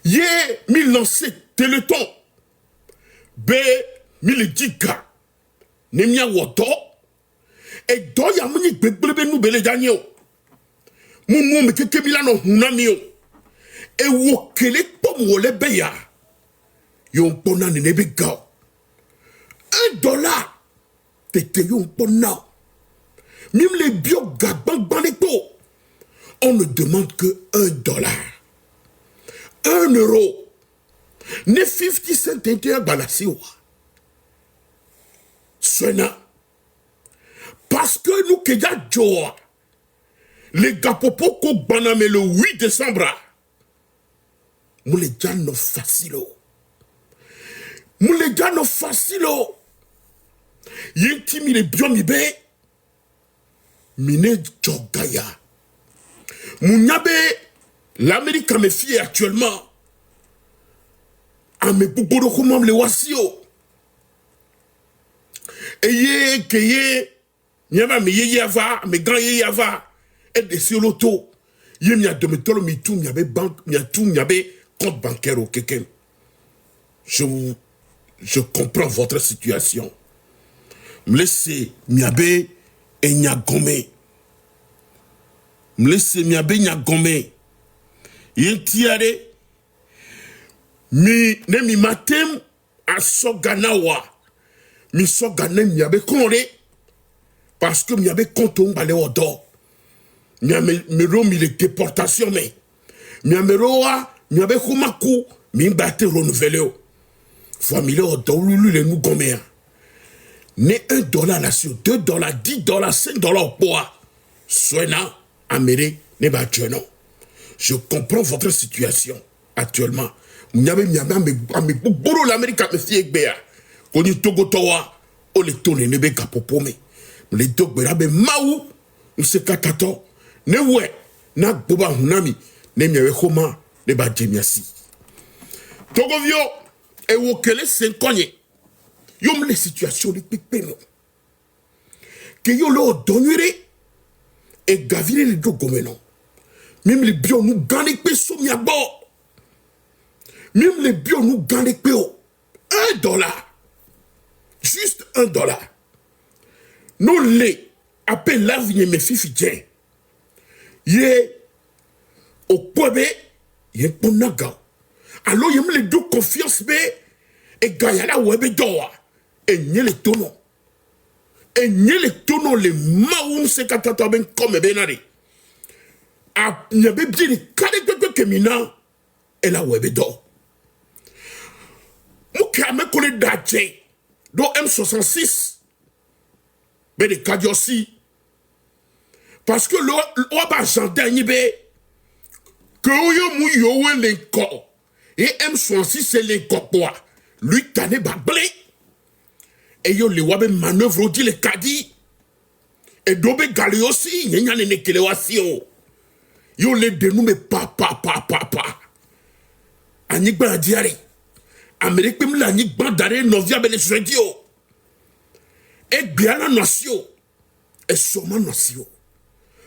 Yé, mi lancé téléthon. B, mi le diga. Ne mia woto. Et do ya muni beblebe nou bele janyo. Mounou me keke milano hunamio. E wokele pom wole beya. Yon pona nebe gao. $1. Tete yon pona. Même les bio gabang banepo. On ne demande que $1. €1. Ne 50 cents intérêt balasiwa. Soina. Parce que nous keja joa. Les gapopo ko baname le 8 décembre. Moule no facilo. Moule no facilo. Yentimi le bio mi be. Mine jogaya. Mounyabe, l'Amérique me fie actuellement. A me bouboro kumam le wasio. Eye, keye, nyama me ye yava, me grand ye yava. Et de sur l'auto. Ye mia de me tolo mi tout, miabe banque, mia tout, miabe compte bancaire au quelqu'un. Je comprends votre situation. Me laissez miabe et nyagome. Me laissez miabe nyagome. Yentiare. Ne mi matem a soganawa. Mi soganem miabe konre. Parce que miabe konton bale odo. Miabe mi les déportations mais. Miabe roa, miabe kumaku, mi bate renouvelé. Famille odo lulu le nous gomea. Ne $1 là sur $2, $10, $5 poids. Soina, améré, ne ba non. Je comprends votre situation actuellement. Miabe ame boro l'Amérique me fie gbea. Koni togo towa, o le tone ne be kapopome. Le dog berabe maou, se katato. Ne we, na boba hunami, ne miabe homa, ne ba jemiasi. Togo vio, e wokele senkonye. Yom les situations de pépéno. Que yo lo donnerait et gavire les deux goménon. Même les bios nous gagnent pe soumia bo. Même les bios nous gagnent pe $1. Juste $1. Nous les appelle l'avenir mes fifidien. Yé au poebe yé ponaga. Alors yé les deux confiance be et gayala webe doa. Et nye le tono. Et nye le tono le maoum se katata ben comme benari. A nyabe bien le kade que mina et la webe do. Mouka me kone daje. Do M66. Ben de kadiosi. Parce que l'oa ba jandin nibe. Que yo mou yowe l'enko. Et M66 c'est l'enko quoi. Lui tane ba blé. Et yo le wabe manœuvre di le kadi. Et dobe gali aussi, nyanya ne kele wasio. Yo le denou me pa. Anik ban diare. Amérique pim la anik ban dare novia bele radio. Et bien la nation. Et sûrement nation.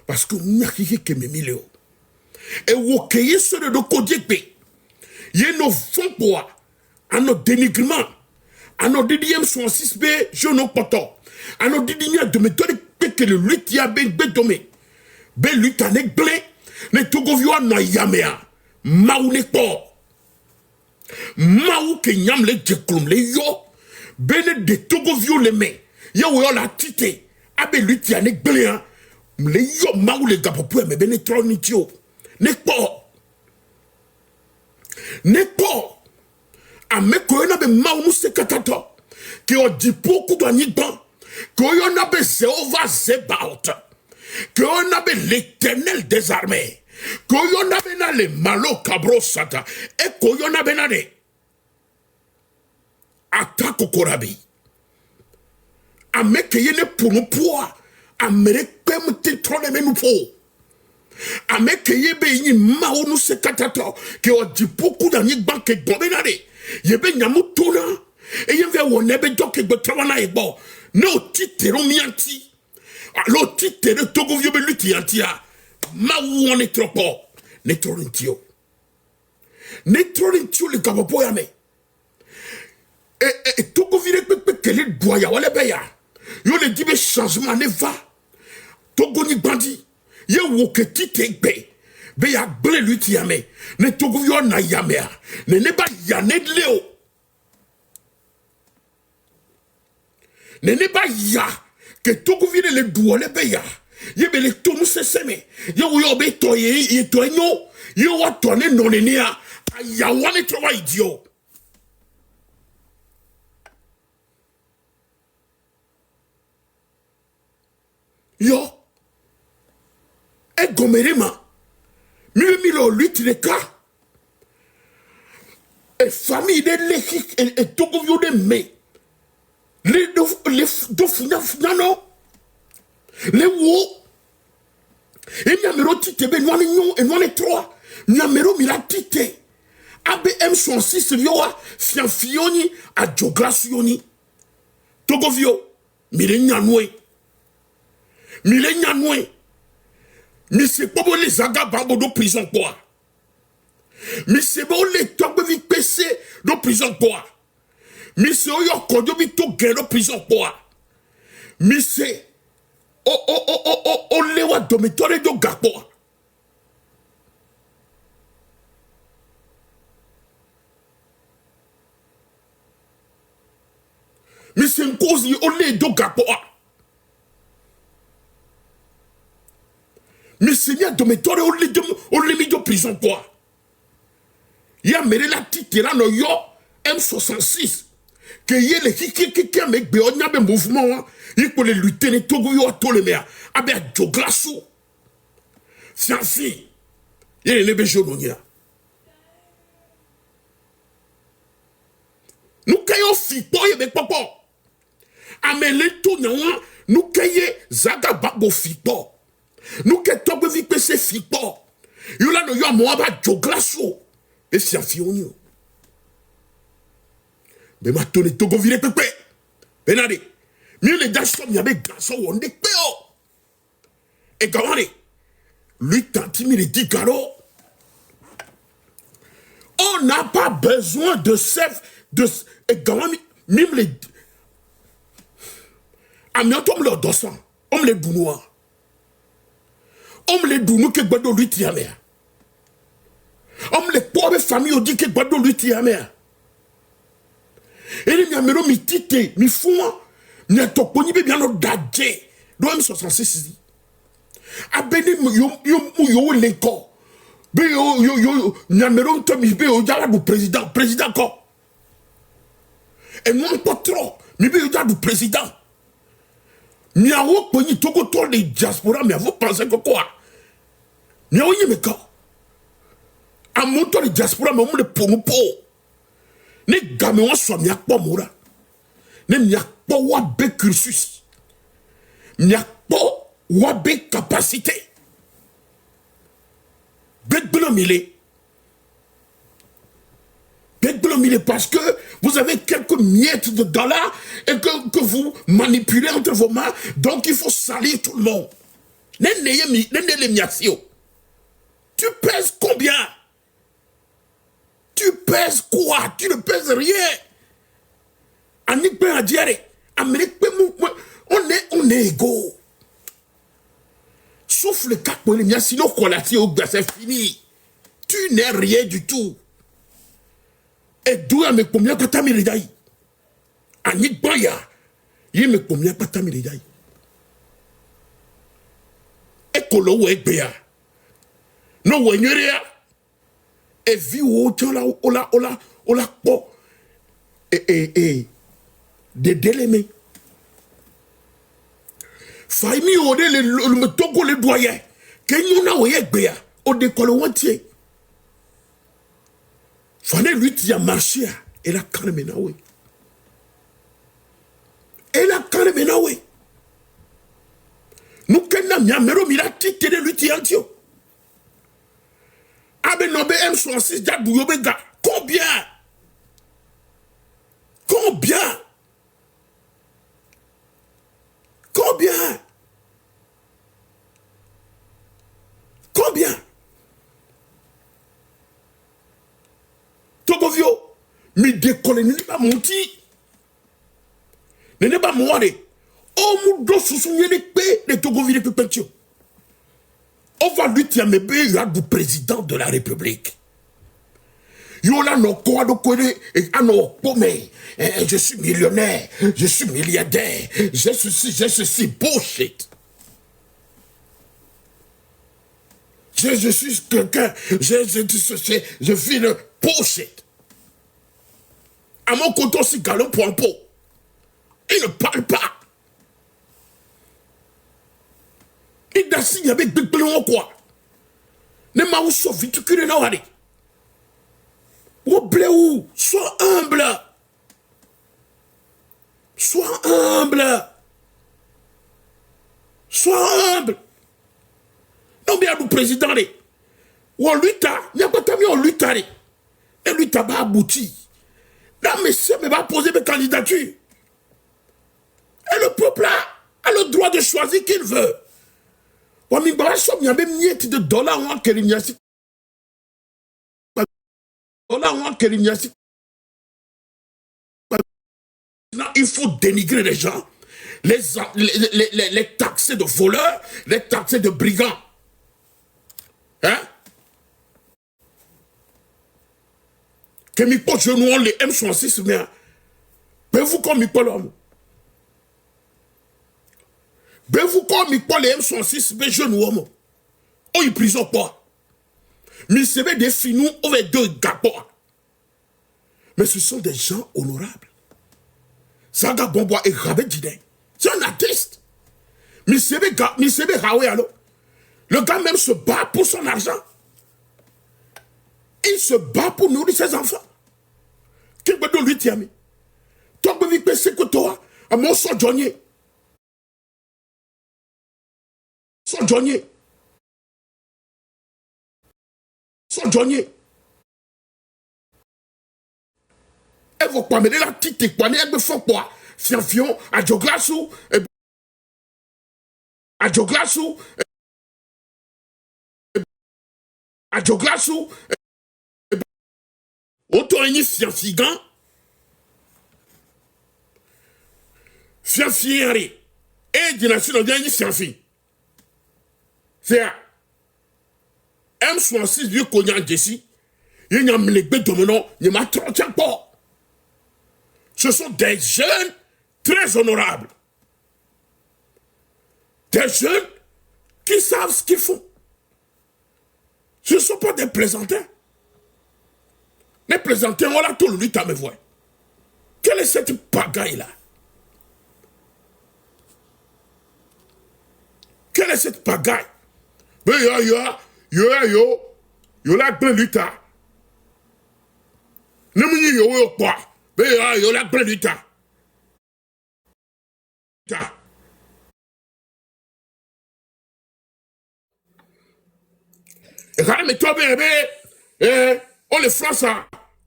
Parce que nyaki ke me milio. Et wokeye se de kodjekpe. Ye no fond poa. À nos dénigrements. À nos DDM 66B, je n'ai pas tort. À nos DDM de méthode que le lui qui a ben domé. Ben lui t'en est blé. Ne togovio na yamea. Maou ne pas. Maou ke nyam le djeklum le yo. Ben de togovio le me. Ya ou la tite. A ben lui qui a ne blé. Le yo maou le gapopo me ben ne tronitio. Ne pas. Ne pas. A me koyona be maunu se katato que o dipo kudo anigban que oyona be Jéhovah Zebaoth que oyona be l'Éternel des armées que oyona be na le malo kabro sata et que oyona be na de attaque au korabi a me keye ne pour nous poa a me rekwem te trone me nous po a me keye be yi maunu se katato que o dipo kudo anigban que gombe na de yebe nyamutona et yemve wonebe doke gbetrawana ebo no titero mianti lo titero togo viobe luti antia ma wone tropo ne torintio Netroni tu le kapopo ya me. Et toko vire pepe kele doya wale beya. Yo le dit changement ne va. Togo ni bandi. Ye woke kite be. Be ya ble lui ti yame. Ne togo yo na yame. Ne ba yane leo. Ne ba ya. Que togo vire le douole be ya. Ye be le tomu se seme. Ye yo be toye. Ye toye no. Ye wa toane non ne ya. Ya wane trova idiot. Yo. E gomerema. Mi lo lutte de cas. Et famille de l'équipe et tout le monde mais les deux non les wo et numéro tite ben non et non les trois numéro mira tite ABM 106 yoa fianfioni a geographioni togovio mire nyanwe mi se pobo les aga bango do prison quoi. Mais c'est bon les temps que vous PC de prison quoi. Mais c'est au kodo bi to gen de prison quoi. Mais c'est o lewa dormitory do gapo. Mais c'est une cause o le do gapo. Mais c'est bien dormitory o le mi de prison quoi. Ya mere la tite là no yo M66 que yé le qui avec be on be mouvement il peut le lutter ne togo yo to le mer abe joglaso fianfi yé le be jodonia nous kayo fi po yé be popo amele to nyawa nous kaye zaga babo fi po nous ke togo vi pese fi po yo la no yo mo aba joglaso et si afionio mais maintenant les togo vire pepe benade mieux les dash comme y avait garçon on de peo et gawani lui tanti mi les dit garo on n'a pas besoin de chef de et gawani même les amiantom le dosan on les dounois on les dounou que gbado lui tiamé. Homme les pauvres familles ont dit que Bado lui tient mère. Et les miamero mi tite, mi fouan, mi a toponi be bien no dadje. Do M66. Abene yo lenko. Be yo miamero to mi be yo jala du président ko. Et non pas trop, mi be yo jala du président. Mi a wo poni toko to de diaspora mi a vous penser que quoi? Mi a wo yeme ko. A mon tour de diaspora, mais on le pour nous. Ne gamons soit miak pas moura. Ne miak pas wabe cursus. Miak pas wabe capacité. Bet blomile. Parce que vous avez quelques miettes de dollars et que vous manipulez entre vos mains. Donc il faut salir tout le monde. Tu pèses combien? Tu pèses quoi? Tu ne pèses rien. On est égaux. Sauf le cas pour les sinon c'est fini. Tu n'es rien du tout. Et d'où me combien de temps il y a? Anik Baya, il me combien de temps il y a? Et Kolo ou Ekbea. Non, ou Enyurea. Et vie ou ola po et de délémé faimi o de le togo le doyen que nous na o yegbe o de kolo wantie fane lui ti a marché et la calme na we nous kenna mi amero mi la tite de lui ti antio Abe nobe M66 jadou yobega. Combien? Tovio, mi décolle, n'est pas monti. N'est pas moi. Oh, mon dos sous son yé de paix, de Togoville de Pepentio. On va lui dire, mais il y a du président de la République. Yola no quoi de quoi et ano pomé. Je suis millionnaire, je suis milliardaire, j'ai ceci, bullshit. Je suis quelqu'un, je vis le bullshit. À mon côté aussi, galop pour un pot. Il ne parle pas. Il a signé avec des plans quoi. Ne m'a ou sauvé, tu connais non, allez. Ou sois humble. Sois humble. Sois humble. Non, mais à nous président, ou en lutte, il n'y a pas de temps, on lutte, et lutte va aboutir. Là, monsieur, mais va poser mes candidatures. Et le peuple a le droit de choisir qu'il veut. Il y a même miette de dollars en Kélignasi. Il faut dénigrer les gens, les taxer de voleurs, les taxer de brigands. Hein? Que mi po genou les M66 mais vous comme mi po l'homme. Vous comme mi po les M66 mais genou homme. Oh il prison pas. Mi se des finous over deux gapois. Mais ce sont des gens honorables. Saga Bomboa et Rabé Didé. C'est un artiste. Mi se Raoui alors. Le gars même se bat pour son argent. Il se bat pour nourrir ses enfants. Qu'est-ce que lui tient? Toi, tu veux que toi, à mon son Johnny. Son Johnny. Son Johnny. Elle va pas mener la petite équanée, elle me fait quoi? Fion, à Joglassou, à Joglassou, à Joglassou, auto-uni fiancigan, fiancieri, et dynastie de dernier fianci. C'est M66 vieux cognac Jessie, il n'y a pas de dominant, il n'y a pas. Ce sont des jeunes très honorables. Des jeunes qui savent ce qu'ils font. Ce ne sont pas des plaisantins. Les plaisantins, on l'a tout le lutte à me voir. Quelle est cette pagaille-là? Quelle est cette pagaille? Mais yo la plein lutte. Ne me yo quoi? Mais yo la plein lutte. Et quand même, toi, bébé, on les France,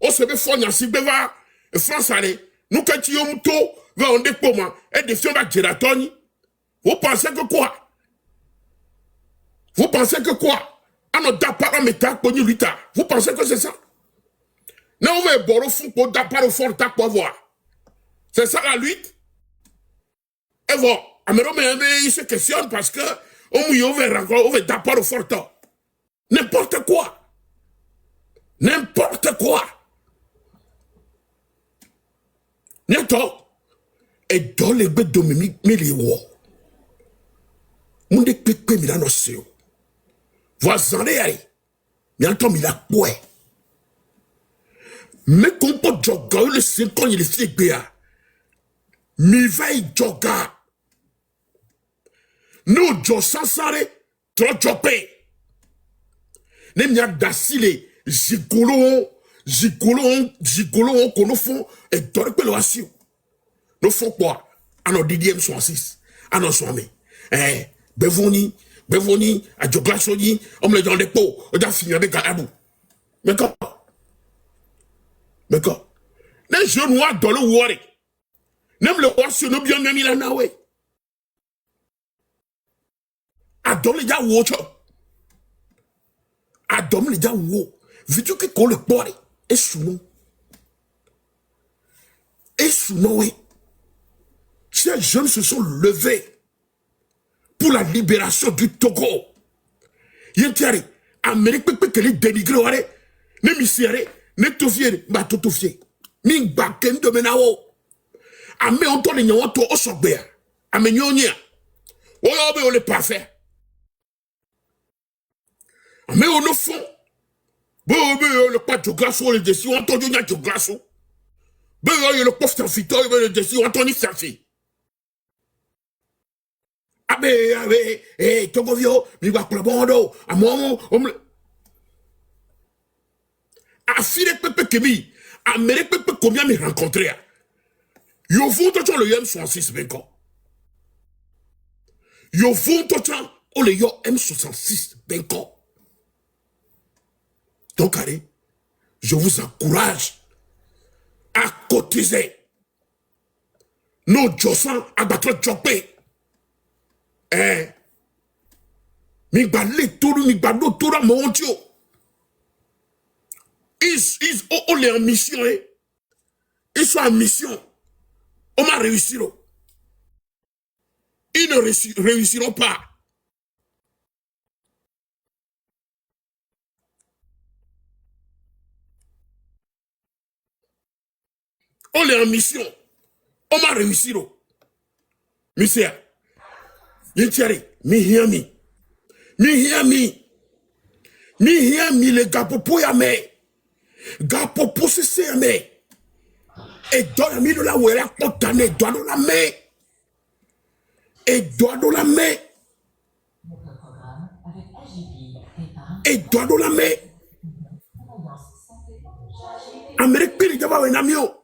on se met fort dans ce beva, et France, allez, nous, quand tu y as un taux, on dépôt, et des filles, on va vous pensez que quoi? Vous pensez que quoi? On a d'appareil métal pour nous lutter. Vous pensez que c'est ça? Non, on va boire fou pour d'appareil fort pour voir. C'est ça la lutte? Et bon, il se questionne parce que on va d'appareil fort. N'importe quoi. N'importe quoi. N'importe. Et dans les bêtes de mes wo. Mon de pépé mi la no seo. Voisin les aïe. N'entend mi la poué. Mais qu'on peut jogger le 5 ans il est fait béa. Mi va y jogger. Nous jog sans saré. Trop jopé. Ne m'y a d'assile. Gigolo qu'on font et doré le asio. Nous font quoi? À nos dixième 66. À nos sommets. Bevoni, à Joglasoni, on me le donne des pots, on a fini avec Galabou. Mais quand? Les jeunes noirs dans le worry. N'aime le roi sur nos bien même il en a ouais. Adam les gars watch. Adam les gars wo. Veux-tu que qu'on le boire? Et sous nous. Et sinon, oui, ces jeunes se sont levés pour la libération du Togo. Yentiari, Amérique peut que les dénigrer, ne misiere, ne tofiere, ba totofier. Ming baken de menao. Ame on tourne nyawa to osogbe. Ame nyonya. Oyo be on le parfait. Ame on no fond. Be le pas de glace ou le dessus, on tourne nya de glace. Be le pauvre tafito, le dessus, on tourne safi. Abe, Togovio, mi va colabondo, à mon, à file pepe kemi, à mere pepe combien me rencontrer. Yo vous tout le M66 benko. Yo vous tout le M66 benko. Donc allez, je vous encourage à cotiser. Nos jossans à battre jopé. Mi balé tout, mi balo tout la mon Dieu. Ils est en mission, ils sont en mission. On m'a réussi. Ils ne réussiront pas. On est en mission. On m'a réussi. Monsieur, Yentiari, mi hiami le gapopo yame. Gapopo c'est yame. Et doit mi de la ouera condamné, doit de la main. Et doit de la main. Et doit de la main. Amérique pili jaba we namio.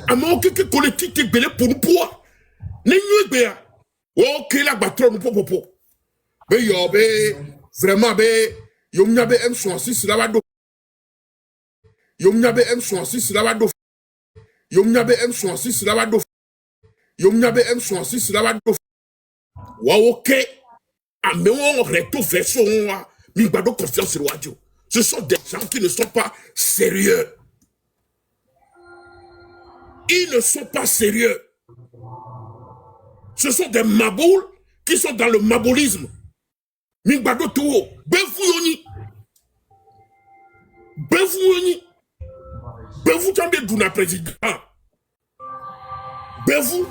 Amo keke politique belé pour nous pour. Ne nous be. Ok la battre nous popo. Be yo be vraiment be yo mnyabe M66 la wado. Yo mnyabe M66 la wado. Yo mnyabe M66 la wado. Yo mnyabe M66 la wado. Wa ok. Ame on reto version mi bado confiance sur radio. Ce sont des gens qui ne sont pas sérieux. Ils ne sont pas sérieux. Ce sont des maboules qui sont dans le maboulisme. Mingbado Touo, Befouyoni. Befouyoni. Befou Tande Douna président. Befou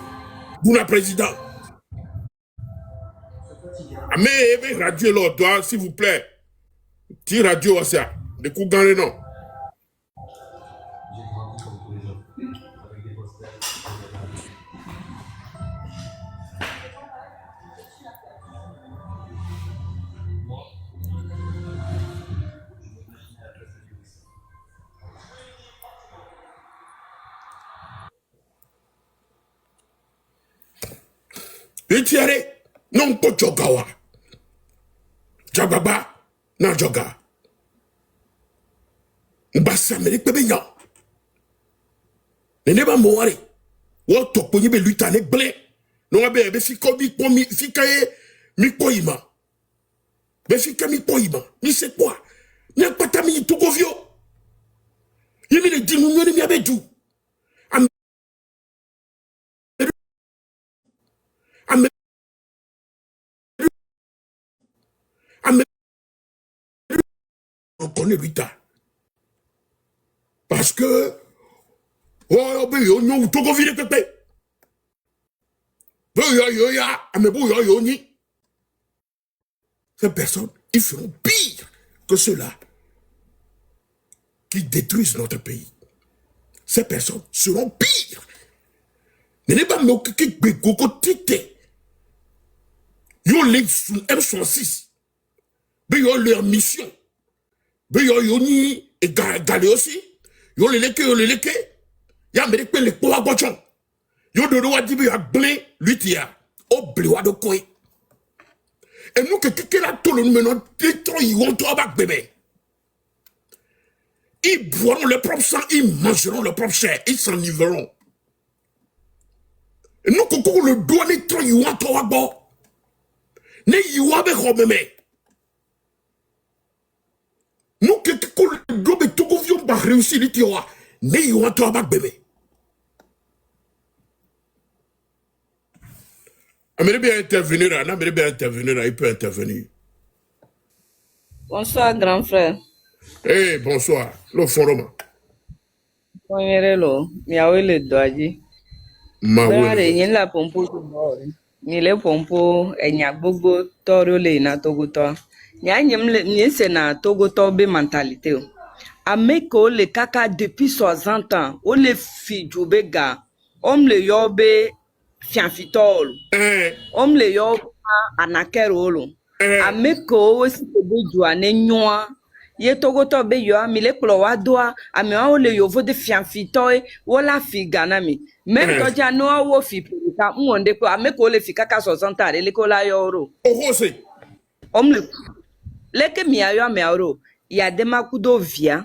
Douna président. Mais radio là, s'il vous plaît. Ti radio ça. De coups gagnés non. Etiare, non po jogawa. Jababa, na joga. Mbasa Amérique bébé nyan. Ne ba moare. Wo tokpo ni be lutane blé. Non be fiko mi po mi fikaye mi po ima. Be fika mi po ima. Mi c'est quoi? Ni pata mi Togovio. Yemi le dinu nyoni mi abedu. On connaît l'État. Parce que, ces personnes, ils feront pire que ceux-là qui détruisent notre pays. Ces personnes seront pires. Ne pas me tite. Yo les M66. Yo leur mission. Yo yoni et galé aussi. Yo les leke. Ya Amérique le poa bochon. Yo de roi dit ya blé lui tia. O blé wa de koi. Et nous que la tout le nous détruit ils vont trop bac bébé. Ils boiront leur propre sang, ils mangeront leur propre chair, ils s'enivreront. Et nous que le doigt les trop ils vont trop bas. Ne yiwa be romeme. Nous que le doigt be Togovio ba réussir litiwa. ne yon to ba bébé. Amérique bien intervenir, Amérique bien intervenir, il peut intervenir. Bonsoir, grand frère. Eh, bonsoir, le forum. Bonjour, miawele doaji. Brother, yin la pompo to boy. Ni le pompo enya gbogbo toro le na togoto. Nya nyem le ni se na togoto be mentalité o. Ameko le kaka depuis 60 ans, o le fi jobe ga. Om le yobe fianfitol. Om le yobe anakerolo. Ameko o si be jua ne nyoa. Ye togoto be yo mi le klo wa doa ame wa le yo vo de fianfito e wala fi gana mi même to ja no wo fi purita mwonde ko ame ko le fi kaka 60 are le ko la yoro oh c'est omle leke mi ayo ame oro ya de makudo via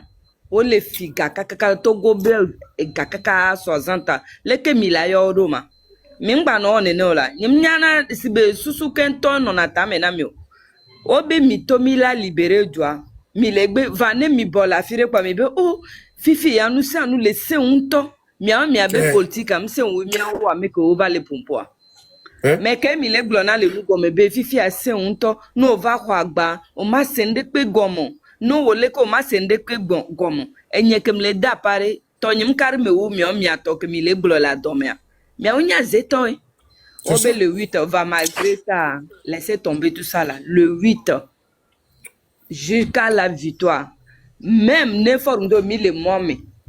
o le fi kaka togo be kaka 60 leke mi la yoro ma mi ngba no ne no la nyim nyana sibe susu kento no na tame na mi o be mi to mi la libéré joa mi legbe vane mi bola fire kwa mi be oh fifi ya nu se anu le se unto mi abe politique am se un mi awo ameko over le pompoa mais ke mi le glona le lugo me be fifi a se unto no va kwa agba o ma sende pe gomo no wo le ko ma sende pe gomo enye kem le da pare to nyim kar me wo mi ato ke mi le glola domia mi onya zeto o be le 8 va malgré ça laisser tomber tout ça là le 8 jusqu'à la victoire. Même ne forme de 1000 mois,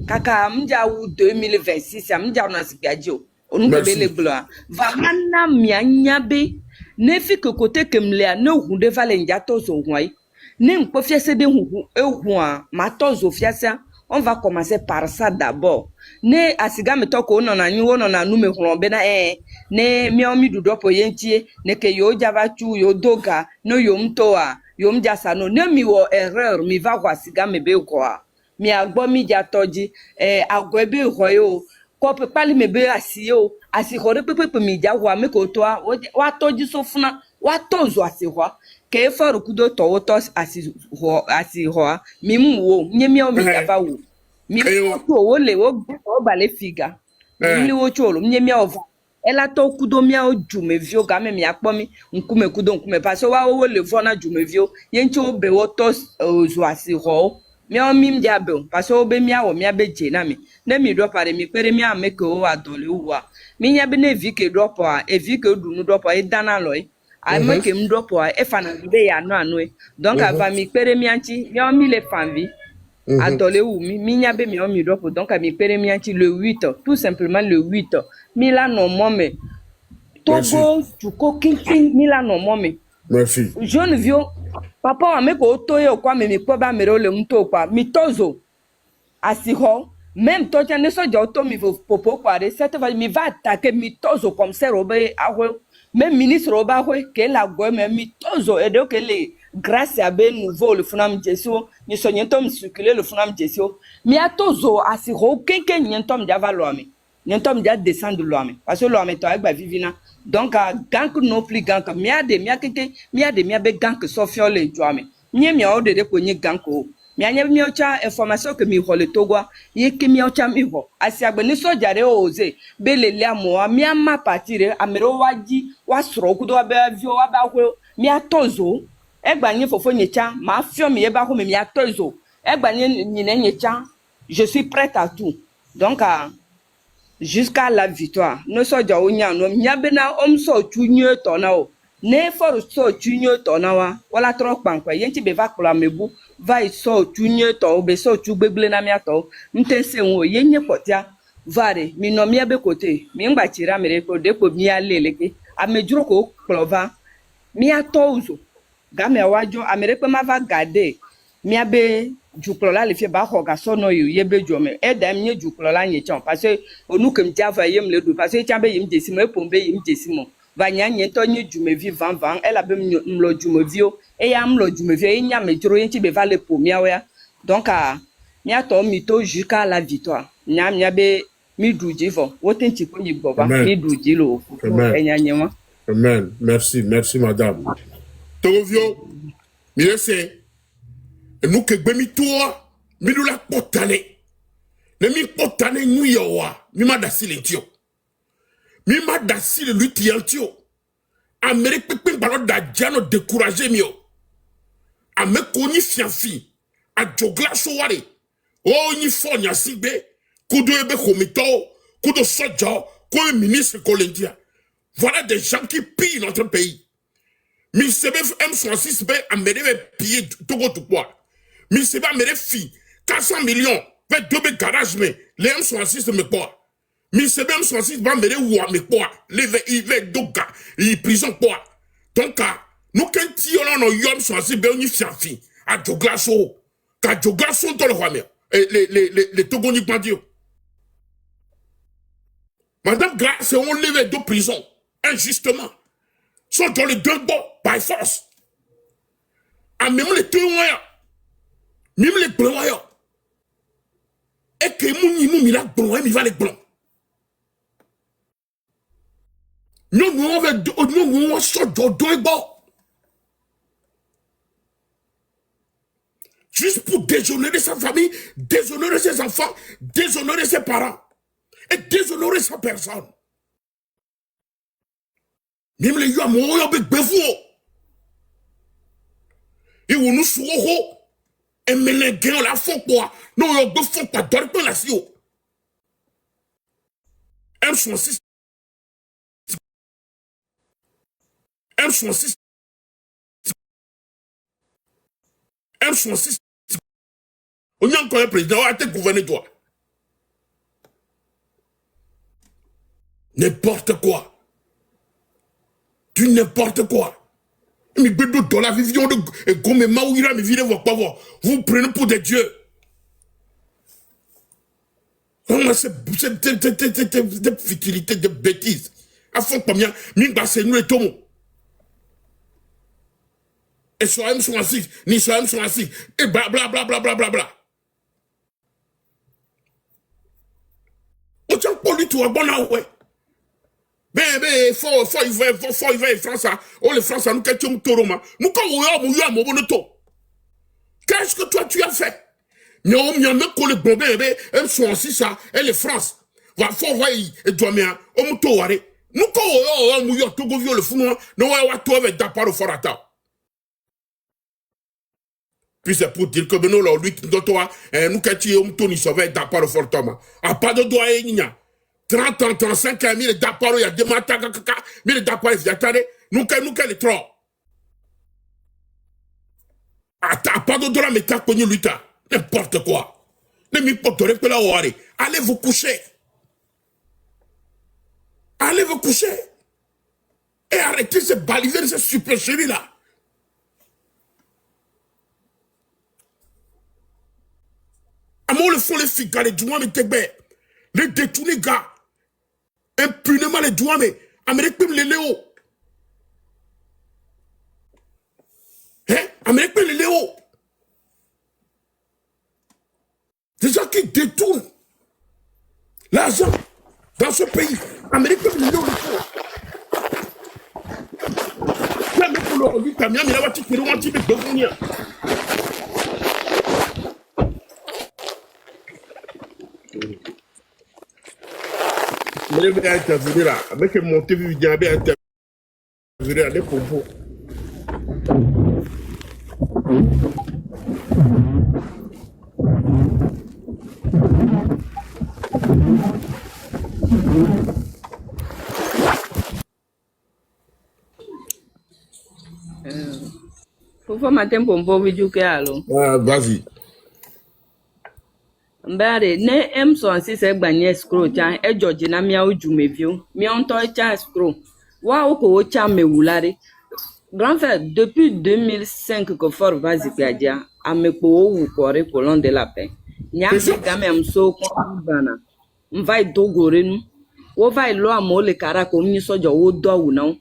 kaka mja ou 2026, mja na sigadio. On peut le gloire. Va mana mianyabe. Ne fi que côté que mlea ne hunde valenja tozo wai. Ne mpo fiase de hu ma tozo fiasa. On va commencer par ça d'abord. Ne asiga me toko no na nyu no na nu me hlombe na ne mi omi dudo po yentie ne ke yo java chu yo doga no yo mtoa yom jasa no ne mi wo erreur mi va kwa siga me be kwa mi agbo mi ja toji agbo ebe hoyo ko pe pali me be asiyo asi hore pepe mi ja wa me ko to wa toji so funa wa tozo asi ho ke faru kudo to woto asi ho mi mu wo nye mi o mi java wo mi to wo le wo bale figa mi wo cholo nye mi o ela to kudo mia o jumevio ga me mi akpo mi nkume kudo nkume pa so wa wo le vona jumevio yenchi o be wo to zo asi ho mi o mi mdia be pa so be mi awo mi abeje na mi na mi do pare mi pere mi ameke o adole uwa mi nya be na evike do po a evike dunu do po e dana loy ameke m do po a e fana be ya no anu donc ava mi pere mi anchi mi o mi le fanvi adole ou mi nya be mi o mi do po donc mi pere mi anchi le 8 tout simplement le 8 Milano Mome. Togo, Chuko, Kinkin, Milano Mome. Merci. Jeune vieux, papa, me ko toyo kwa me mi kwa ba me role mto kwa mi tozo. Asiho, même toi tu ne so joto mi popo kwa recette va mi va attaquer mi tozo comme ça robe ahwe. Même ministre roba ahwe ke la go me mi tozo et donc les grâce à ben nouveau le funam jesio ni so nyentom circuler le funam jesio. Mi atozo asiho kenken nyentom java loami. Nyentom dia descendre l'homme parce que l'homme to agba vivina donc gank no plus gank mia de mia be gank sofio le joame nye mia o de ko nye ganko mia nye mi ocha information que mi hole togwa ye ke mi ocha mi ho asi agbe ni soja re oze be le le amo mia ma patire amero waji wasro kudo be vio wa ba ho mia tozo egba nye fofo nyecha ma fio mi ye ba ho mi tozo egba nye nyine nyecha je suis prête à tout donc jusqu'à la victoire no soja onya no nyabena omso tunye to na o ne for so tunye to na wa wala tro pankwa yenti be va kula mebu va so tunye to be so tugbegle na miato ntense wo yenye potia vare mi no mi abe kote mi ngba chira mere ko de ko mi aleleke amejuro ko klova mi atozo ga me wajo amere pe ma va gade mi abe juklola le fie ba ho ga so no ye be jome e da mi juklola nye chon parce que onu kem tia va yem le do parce que tia be yim desimo e pombe yim desimo va nya nye to nye jume vi van van e la be mlo jume vio e ya mlo jume vio e nya me juro yin ti be va le pomia wa donc mi ato mi to jusqu'à la victoire nya mi be mi duji fo wotin ti ko ni boba mi duji lo e nya nyema amen merci madame Tovio mi ese nous que gbemi toi mi nous la potane Ne mi potane nuyawa. Mi ma dasi le tio. Mi ma dasi le luti tio. Amérique pépin ballon d'adjano découragé mio. Ame koni fianfi. A jogla sowari. Oh ni fo nya sigbe. Kudo ebe komito. Kudo soja. Kudo ministre kolendia. Voilà des gens qui pillent notre pays. Mi sebe M66 be amere piller Togo tout quoi. Mi sebe amere fi 400 millions. Ve dobe garage me. Les M66 me quoi. Mi sebe M66 ba amere wa me quoi. Les ve doga. I prison quoi. Donc nous quand ti on no yom 66 be oni fiafi. A joglaso. Ka joglaso to le roi me. Les Togoni bandio. Madame Grace on lève de prison injustement. Sont dans les deux bords, by force. Ah, même les témoins, même les blancs, et que nous, il a blanc, il va les blancs. Nous, sont dans deux bords. Juste pour déshonorer sa famille, déshonorer ses enfants, déshonorer ses parents, et déshonorer sa personne. Même les gens m'ont avec Bévou. Et où nous sommes, et mais les gens la font quoi? Non, ils ne font pas d'orgue la sio. M66. M66. M66. On y a encore un président, on a été gouverné toi. N'importe quoi. Tu n'importe quoi. Mais bédo dans la vision de Gomé Maouira, mais venez voir pas voir. Vous prenez pour des dieux. C'est des futilités, des bêtises. À fond, pas bien, mais c'est nous les tomons. Et sur M66, ni sur M66, et bla bla bla bla bla bla bla. On tient pas lui tout à bon là, ouais. Ben, faut il va France, oh les Français, nous qu'est-ce toroma. Nous quand qu'est-ce que toi tu as fait? Mais on m'y a mis que le bon bébé, M sont aussi ça, et les France. Va faut voir et doit bien, on me toare. Nous quand on mouille tout go le fou, nous on toi avec d'apart au forata. Puis c'est pour dire que nous là lui qui toi, nous qu'est-ce on tourne sauver d'apart au fortama. A pas de doigt et nia. 30 ans, 35 ans, 1000 d'apparo, il y a des matins, 1000 d'apparo, il y a des nous qu'elle trop. Attends, pas de dollar, mais t'as connu l'Utah. N'importe quoi. Ne m'y porterez que là où allez. Allez vous coucher. Allez vous coucher. Et arrêtez ce baliver, ce supercherie là. À moi, le fond, les filles, les douans, mais t'es bête. Les détournés, gars. Impunément les douans, mais Amérique même les léos. Hein? Amérique même les léos. Des gens qui détournent l'argent dans ce pays. Amérique même les léos. Même pour leur lui, Tamia, mais là, on va tirer, on va tirer de venir. Je vais intervenir là, avec mon TV vidéo, je vais intervenir à des propos. Faut faire matin pour un peu vidéo que alors. Ah, vas-y. Mbare ne M66 egbanye scroll chan e George na mia ojumevio mi onto chan scroll wa oko o chan mewulare grand frère depuis 2005 que fort vazi piadia amepo owu kore colon de la paix nya ga me amso ko bana mvai dogorenu wo vai lo amole kara ko mi sojo wo do awu na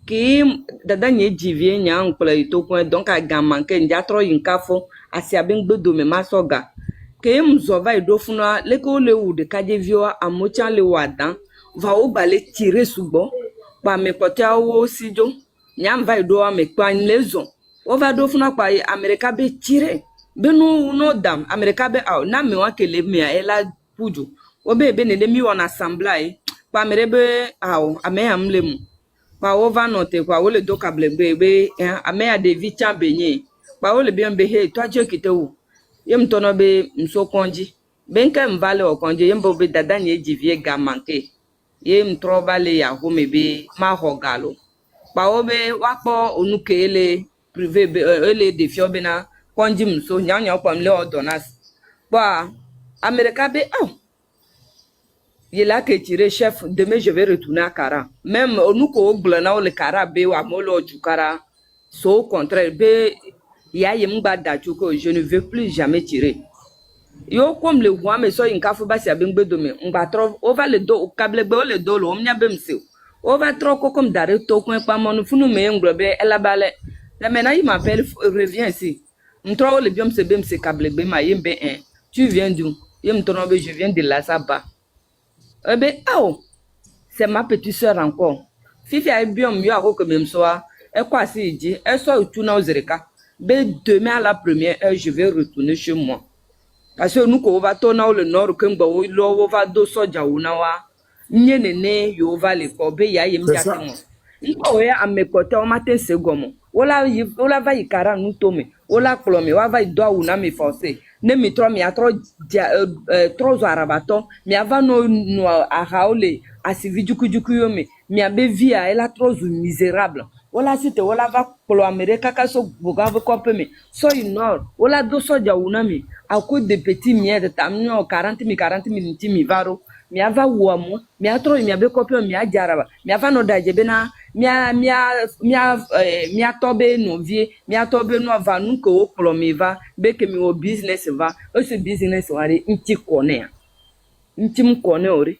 ki dada nye jivie nya npole itokun donc a gamanke ndia tro yinkafo asia ben gbedo me masoga que mzova idofuna leko le wu de kadevio amocha le wadan va o bale tirer subo pa me potia wo sijo nyam va ido me kwa nlezon o va dofuna pa America be tirer be no dam America be na me wa kele me ela puju obe be ne mi on assemblée pa merebe awo ame amlemu pa over note kwa wole do kable be ame ya de vicha benye pa wole bi be he to aje kite wo yem tono be mso konji benke mvale o konji yem bo be dada nye jivie ga manke yem trobale ya home be ma hogalo pa obe wakpo onukele privé be ele de fiobe na konji mso nyanya kwamle odonas pa America be il a que tiré chef demain je vais retourner à Kara même nous ko glana le Kara be wa molo du Kara so au contraire be ya yemba dachuko je ne veux plus jamais tirer yo comme le roi mais so in kafu basi abengbe dome ngba trop over le do câble be le do lo mnya bemse over trop ko comme dare to ko pa monu funu me nglobe elabale la maintenant il m'appelle reviens ici ntro le biom se bemse câble be ma yembe tu viens d'où yem tono be je viens de la Saba. Eh ben, c'est ma petite soeur encore. Fifi a bien mieux à que même soir. Et quoi si dit, elle soit retournée aux Zereka. Ben, demain à la première heure, je vais retourner chez moi. Parce que nous, quand on va tourner au nord, quand on va do soja ou nawa, nye nene, yo va les corbe, ya yem jatimo. Oya a mes côtés, on matin segomo. Ola va y kara nous tome. Ola klome, wa va y doa ou na me forcer. Ne mi tro mi atro trozo arabato mi avano no a haole asivijuku yome mi abe via ela trozo misérable wala site wala va polo america kaso bogave kopeme so ignore wala do soja unami à cause de petits miettes tamno 40 000 mi varo mi ava womo mi atro mi abe kopeme mi ajaraba mi ava no daje bena mi tobe no vie mi tobe no va nu ko polo mi va be ke mi o business va o ce business wari nti kone ori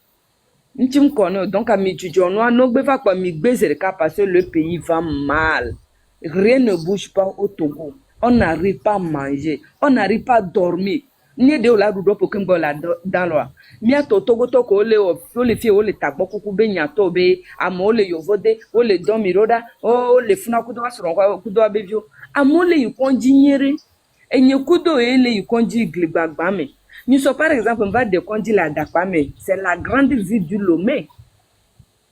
ntim kone donc à mi jujo no no gbe fa pa mi gbezere ka parce que le pays va mal, rien ne bouge pas au Togo, on n'arrive pas à manger, on n'arrive pas à dormir. Ni de la do pour kimbo la dans loi mi ato Togo to ko le o le fi o le tagbo kuku be nyato be amo le yovode o le domiroda o le funa kudo wasoro kudo abevio amo le yukonji nyere enye kudo ele yukonji gligbagba me ni so par exemple on va de konji la dakpame c'est la grande ville du Lomé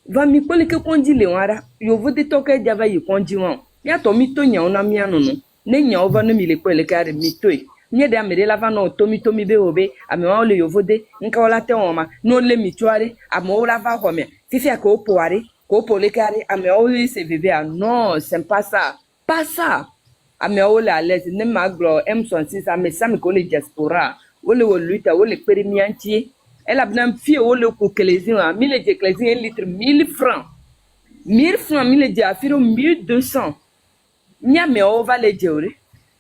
va mi pole ke konji le wara yovode to ke java yukonji won mi ato mi to nya ona mi anu no ne nya over no mi le pole kare mi to nye de amere lava no tomi be obe amewa le yovode nka wala te woma no le mituare amo lava home fifi ko poare ko pole kare amewa le se bébé non c'est pas ça amewa le à l'aise ne maglo M66 ame sami ko le diaspora ole wo luta ole perimianti elle a bien fi ole ko kelezin a 1000 de kelezin 1 litre 1000 francs 1000 de afiro 1200 nya me o va le jeure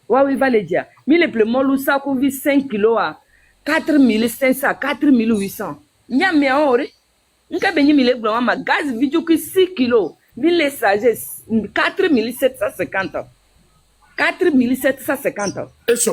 wa wi va le dia 1000 plus molu sa ko vi 5 kilos à 4500 4800 nya me ore nka benyi 1000 gbo ma gaz video ki 6 kilos 1000 sages 4750 4750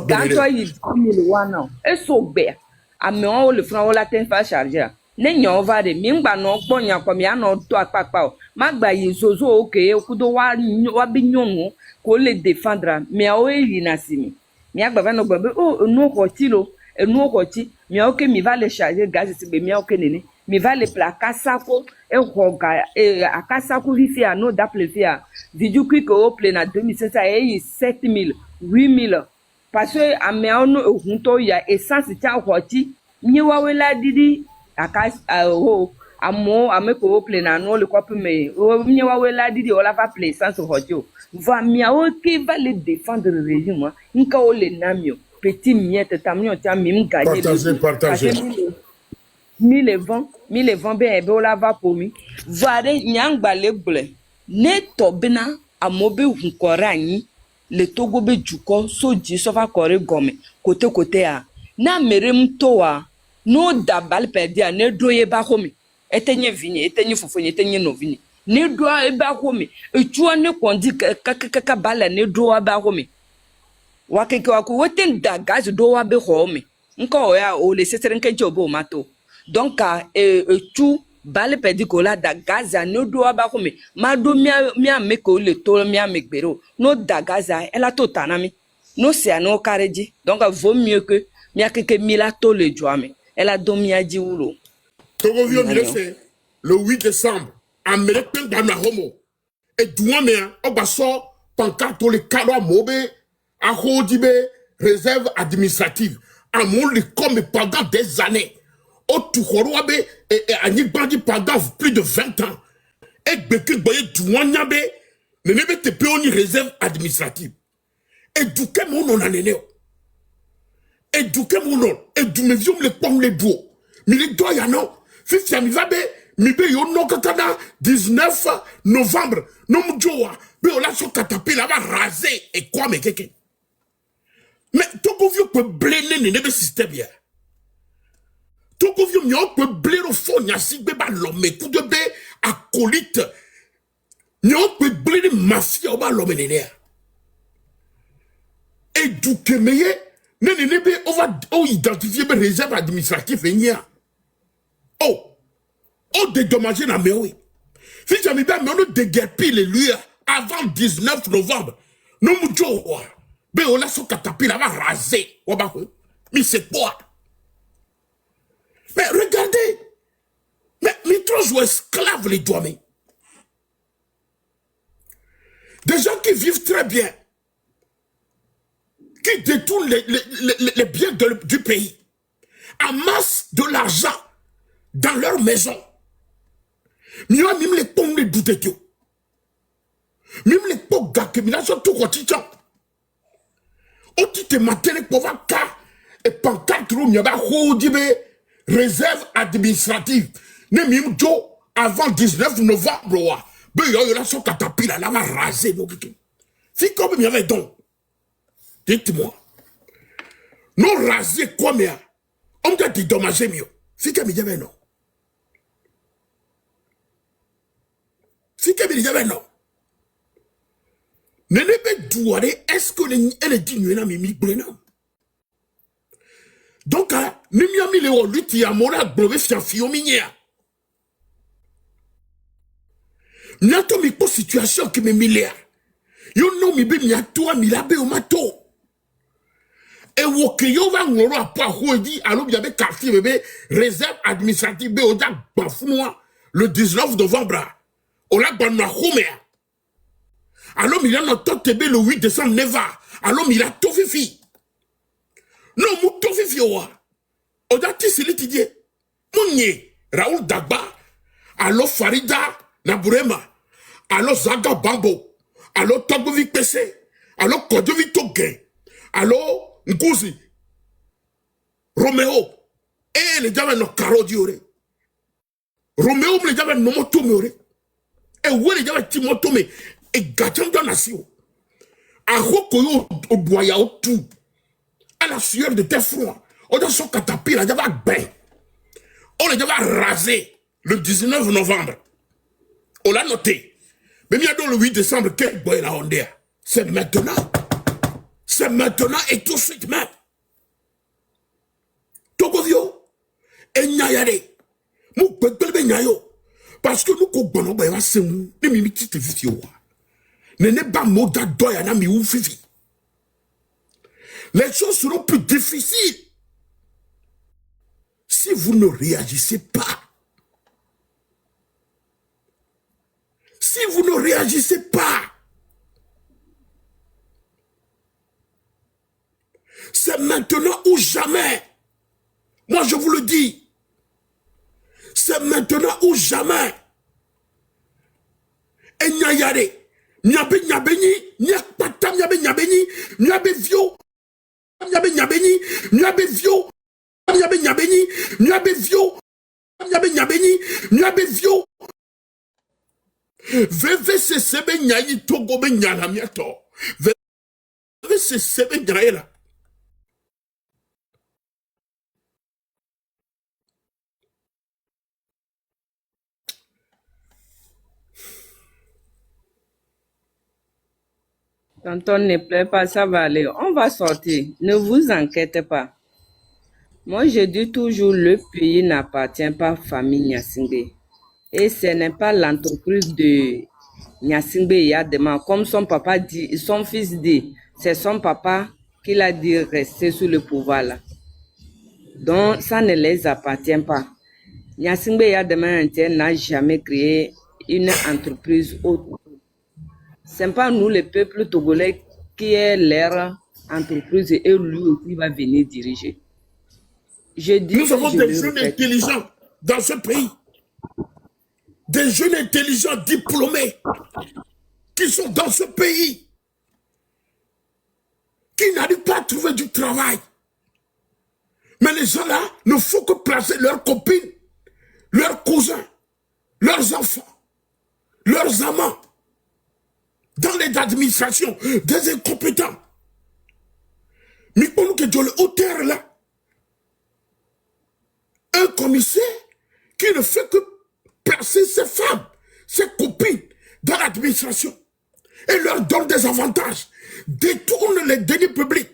gato yi 1001 eso gbe ame o le fran o la ten fa charger ne nyan va de mi ngba no gbo nyan ko mi ana to apapa o ma gba yi zozo oke okudo wa bi nyonu ko le défendre mais o yi na simi mi agba va no gbe o nu ko ti lo enu ko ti mi o ke mi va le charger gaz si gbe mi o ke nene mi va le placer ko e hoga akasako vifi a no d'appel fia video qui ko play na 2500 e 7000 8000 parce que ameano hunto ya essence cha hoti ni wawela didi akas ho amo ameko play na no le kopi me ni wawela didi ola va play essence hoti va miao qui va le défendre le régime nka o le namio petit miette tamio cha mim gagner partager 1020 be ebe ola va pomi vare nyangba leble ne tobina amobe hunkora anyi le Togo be juko soji sofa kore gome côté a na merem toa no dabal perdia ne doye ba homi etenye vini etenye fofonye etenye no vini ne doa e ba homi etua ne kondi kaka bala ne doa ba homi wakeke waku woten da gaz doa be homi nko ya o le setere nke jobo mato donc tu bale pedi ko la da gaza no do aba ko me ma do mi me ko le to mi amegbero no da gaza elle a to tanami no se ano kareji donc vaut mieux que mi akeke mi la to le joame Elle a dormi à Diouro. Togovio Milese, le 8 décembre, Américain dans la Homo. Et douane, Obasso, pancarte les cadeaux à Mobe, à Hodibe, réserve administrative. À mon comme pendant des années. Au Toukhoroabe et à Nibandi pendant plus de 20 ans. Et Beki Boye douane, ne nebe te péoni réserve administrative. Et douke mon on a nénéo. Et douke mon on. Et doumevium les pommes les doigts. Mais les doigts y'a non. Fifi amivabe, mi be yo no kakana 19 novembre. No mjoa. Be ola so katape la va raser. Et quoi me keke. Mais toko vieux peut blender ne nebe système ya. Toko vieux myo peut blé au fond nya si be ba l'homme coup de be acolyte. Myo peut blé mafia au ba l'homme nénéa. Et du kemeye, nebe on va identifier be réserve administrative enya. Oh, dédommager la méoui. Si jamais bien, on déguerpi les lieux avant 19 novembre. Nous mouchons, ben on a son catapi là, va raser. Mais c'est quoi? Mais regardez, mais trop jouent esclaves les doigts. Des gens qui vivent très bien, qui détournent les biens du pays, amassent de l'argent dans leur maison. Mieux même les pommes les doutes de même les pommes gars que mina sont tout quotidien. Au titre matin les pauvres cas et pancarte room yaba dibe réserve administrative. Ne mime jo avant 19 novembre wa. Be yo la so katapila la ma raser no kiki. Si comme il y avait donc. Dites-moi. Non raser quoi mais on t'a dédommagé mieux. Si comme il y avait non. Si Kabila avait non. Nenebe douare, est-ce que elle est digne na mimi brena? Donc, nimi ami le oluti amona breve fianfio minia. Miato mi po situation qui me milia. Yo no mi be miato mi labe o mato. Et woke yo va ngoro apa hoedi alo bi abe quartier bébé réserve administrative be oda bafunwa le 19 novembre. Ola banna khomea. Alors il a notre tebe le 8 décembre neva. Alors il a tout fifi. Non, mou tout fifi wa. Oda tisili tidie. Mounye Raoul Dagba. Alors Farida Naburema. Alors Zaga Bambo. Alors Togovi Pese. Alors Kodovi Togen. Alors Nguzi Roméo. Et les gens no caro diore. Roméo les gens no moto meore. Et où les gens Timoto me et gâteau dans la nation. À Rokoyo au boya au tout. À la sueur de tes froids. On a son catapille, on va ben. On les va raser le 19 novembre. On l'a noté. Mais il y a dans le 8 décembre, quel boy la ondée. C'est maintenant. C'est maintenant et tout de suite même. Togovio. Et nyayade. Mou pekbelbe nyayo. Parce que nous, qu'on bono, ben, c'est nous. Ne mimiti te vivio. Ne n'est pas moda doya na mi ou fifi. Les choses seront plus difficiles si vous ne réagissez pas. Si vous ne réagissez pas. C'est maintenant ou jamais. Moi, je vous le dis. C'est maintenant ou jamais. Et nyayare. Nyabe nyabeni. Nyakpata nyabe nyabeni. Nyabe vio. Nyabe nyabeni. Nyabe vio. Nyabe nyabeni. Nyabe vio. Nyabe nyabeni. Nyabe vio. Veve se sebe nyayi togo be nyala miato. Veve se sebe nyayela. Tonton, ne pleure pas, ça va aller. On va sortir. Ne vous inquiétez pas. Moi, je dis toujours, le pays n'appartient pas à la famille Nyasingbe. Et ce n'est pas l'entreprise de Nyasingbe Yadema. Comme son papa dit, son fils dit, c'est son papa qui l'a dit rester sous le pouvoir là. Donc, ça ne les appartient pas. Nyasingbe Yademaintien n'a jamais créé une entreprise autre. Ce n'est pas nous, le peuple togolais, qui est leur entreprise et lui aussi va venir diriger. Je dis Nous avons des jeunes intelligents dans ce pays. Des jeunes intelligents diplômés qui sont dans ce pays, qui n'arrivent pas à trouver du travail. Mais les gens-là ne font que placer leurs copines, leurs cousins, leurs enfants, leurs amants dans les administrations, des incompétents. Mais pour nous que dans le hauteur là, un commissaire qui ne fait que placer ses femmes, ses copines dans l'administration et leur donne des avantages, détourne les deniers publics.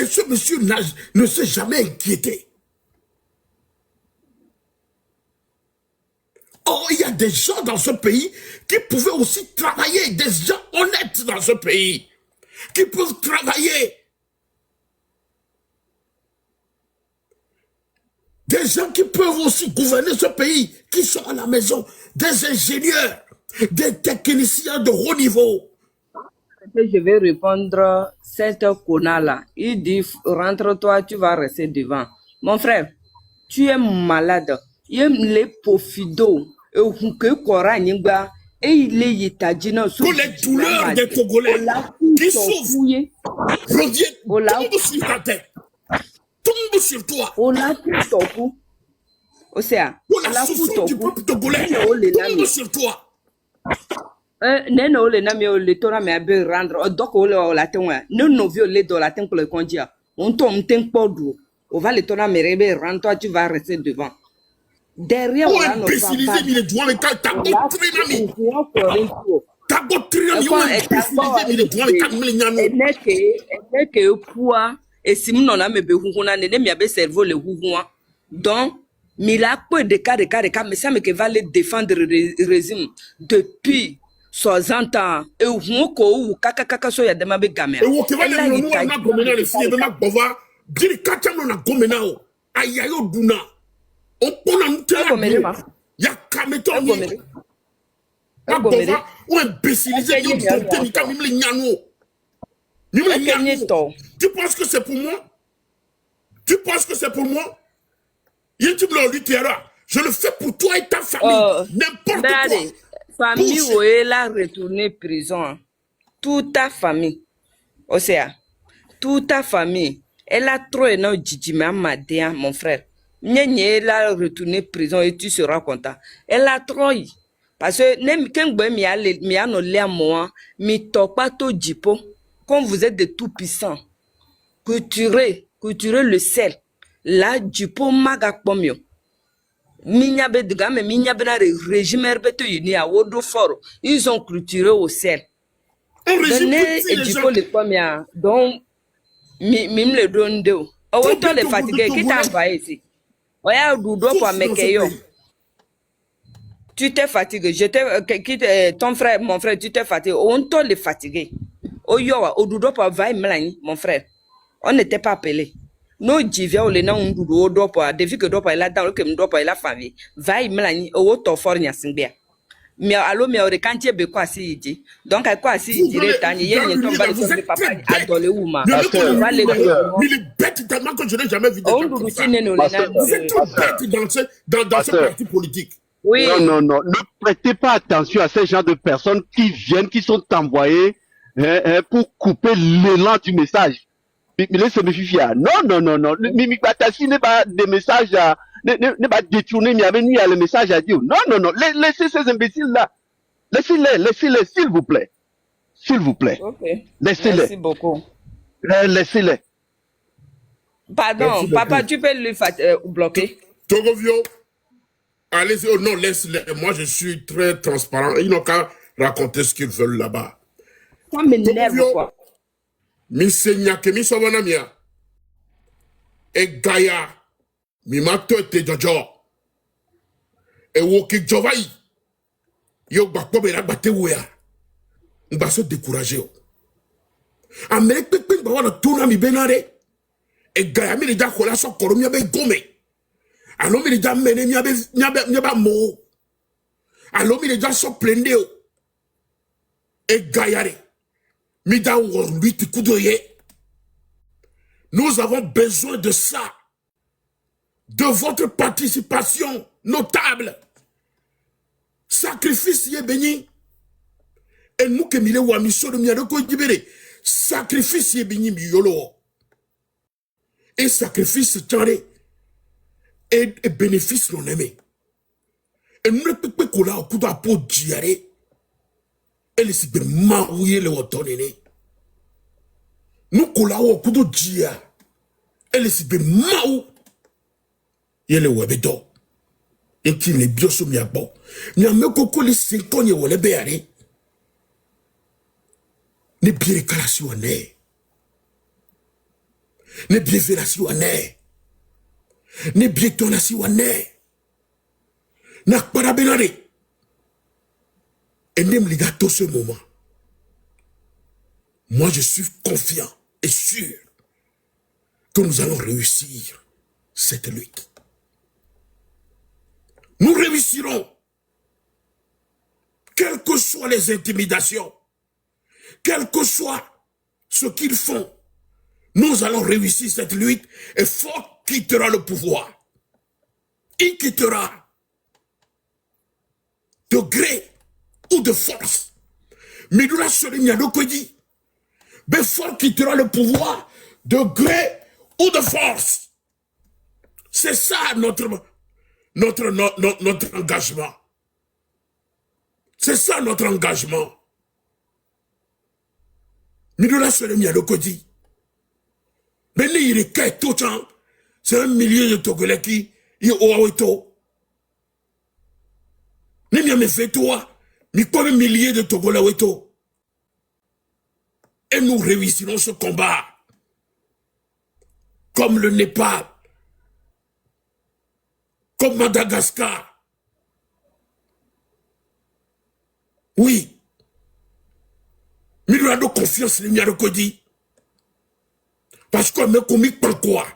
Et ce monsieur ne s'est jamais inquiété. Or, il y a des gens dans ce pays qui pouvaient aussi travailler, des gens honnêtes dans ce pays, qui peuvent travailler. Des gens qui peuvent aussi gouverner ce pays, qui sont à la maison, des ingénieurs, des techniciens de haut niveau. Je vais répondre, cet connard-là, il dit, rentre-toi, tu vas rester devant. Mon frère, tu es malade. Il aime les pofidos, et il est yétadina. Pour les douleurs des Congolais qui souffrent, reviennent, tombent sur ta tête, tombent sur toi. On a tout au bout. Pour la souffrance du peuple togolais, tombe sur toi. Nene ole na mi ole tora me abe rendre donc ole la tenwa ne no vi ole do la ten pour le condia on tombe ten podu on va le tora me rebe rendre toi tu vas rester devant derrière on a nos imbécilisé mi le doigt le cas ta doctrine ami ta doctrine ami on imbécilisé mi le doigt le cas mi le nyano ene que poa et si mon na me be huhuna ne mi abe cerveau le huhua donc mi la peu de cas mais ça me que va le défendre le régime depuis 60 ans et où ko kaka so ya dema be gamera e wo ke va le no na gomena le fie be ma bova diri kacha no na gomena o ayayo duna o pona ntela ya kameto ni ma bova o imbécilisé yo dompté ni kam mi nyano ni me nyano tu penses que c'est pour moi je le fais pour toi et ta famille n'importe quoi. Famille où elle a retourné prison. Toute ta famille. Osea. Toute ta famille. Elle a trop énorme Djidjima Madéa, mon frère. Elle a retourné prison et tu seras content. Elle a trop. Parce que quand vous êtes de tout puissants, culturez le sel. Là, Djipo maga pomio. Minyabe de gamme, minyabe na régime herbeto uni à Wodoforo. Ils ont clôturé au sel. Et du coup, les pommiers, donc, mime le don de. Oh, toi, les fatigués, qui t'a envoyé ici? Oya, doudo pour Mekeyo. Tu t'es fatigué. Ton frère, mon frère, tu t'es fatigué. On t'a les fatigués. Oh, yo, au doudo pour Vaille Melanie, mon frère. On n'était pas appelé. No jivia ole na ndudu dopo devi que dopo ila down ke dopo ila famille vai melani o to for nya singbia mi alo mi ore kantie be kwa si iji donc ay kwa si iji re tani yen to bali so papa adole wuma va le il est bête tellement que je n'ai jamais vu on ndudu chine no le na vous êtes trop bête dans ce parti politique. Oui. Non, ne prêtez pas attention à ces gens de personnes qui viennent, qui sont envoyées pour couper l'élan du message. Non. Mimi Batasi n'est pas des messages n'est pas détourné, mais avec nous, il y a le message à dire. Non. Laissez ces imbéciles-là. Laissez-les, s'il vous plaît. S'il vous plaît. Ok. Laissez-les. Merci beaucoup. Laissez-les. Pardon, merci papa, beaucoup. tu peux le bloquer. Togovio, allez-y, oh non, laisse-les. Moi, je suis très transparent. Ils n'ont qu'à raconter ce qu'ils veulent là-bas. Ça m'énerve, quoi. Mi senya ke mi sawana mia e gaya mi mato te jojo e wo ki jovai yo bakpo be la bate woya mba se décourager o Amérique pe ba wana tuna mi benare Et Gayami les gars, kola so koro miabe gome. Alors mi les gars mene miabe mo. Alors mi les gars so plende. Et Gayare. Mi da wor lui ti kudoye. Nous avons besoin de ça. De votre participation notable. Sacrifice yé béni. Et nous que mille wa miso de miadoko dibere. Sacrifice yé béni mi yolo. Et sacrifice tchare. Et bénéfice non aimé. Et nous ne pouvons pas qu'on a au coup d'apôtre diare. Et les sibir maouye le wotonene. Nous qu'on a au coup de dia. Et les sibir maou. Yele webedo. Et qui les bioso miabo. Nyame koko les 5 ans ye wole beare. Ne bien kalasi wane. Ne bien verasi wane. Ne bien tonasi wane. Nak para benare. Et nem liga tout ce moment. Moi je suis confiant et sûr que nous allons réussir cette lutte. Nous réussirons. Quelles que soient les intimidations, quel que soit ce qu'ils font, nous allons réussir cette lutte et Ford quittera le pouvoir. Il quittera de gré ou de force. Mais nous la soulignons que dit, mais Ford quittera le pouvoir de gré ou de force. C'est ça notre engagement. C'est ça notre engagement. Midula Solemia le Kodi. Mais il est tout le temps. C'est 1 million de Togolais qui y oaweto. Ni mi me fait toi. Mi comme milliers de Togolais weto. Et nous réussirons ce combat. Comme le Népal. Comme Madagascar. Oui. Mais nous avons confiance dans le Kodi. Parce que nous avons pas quoi.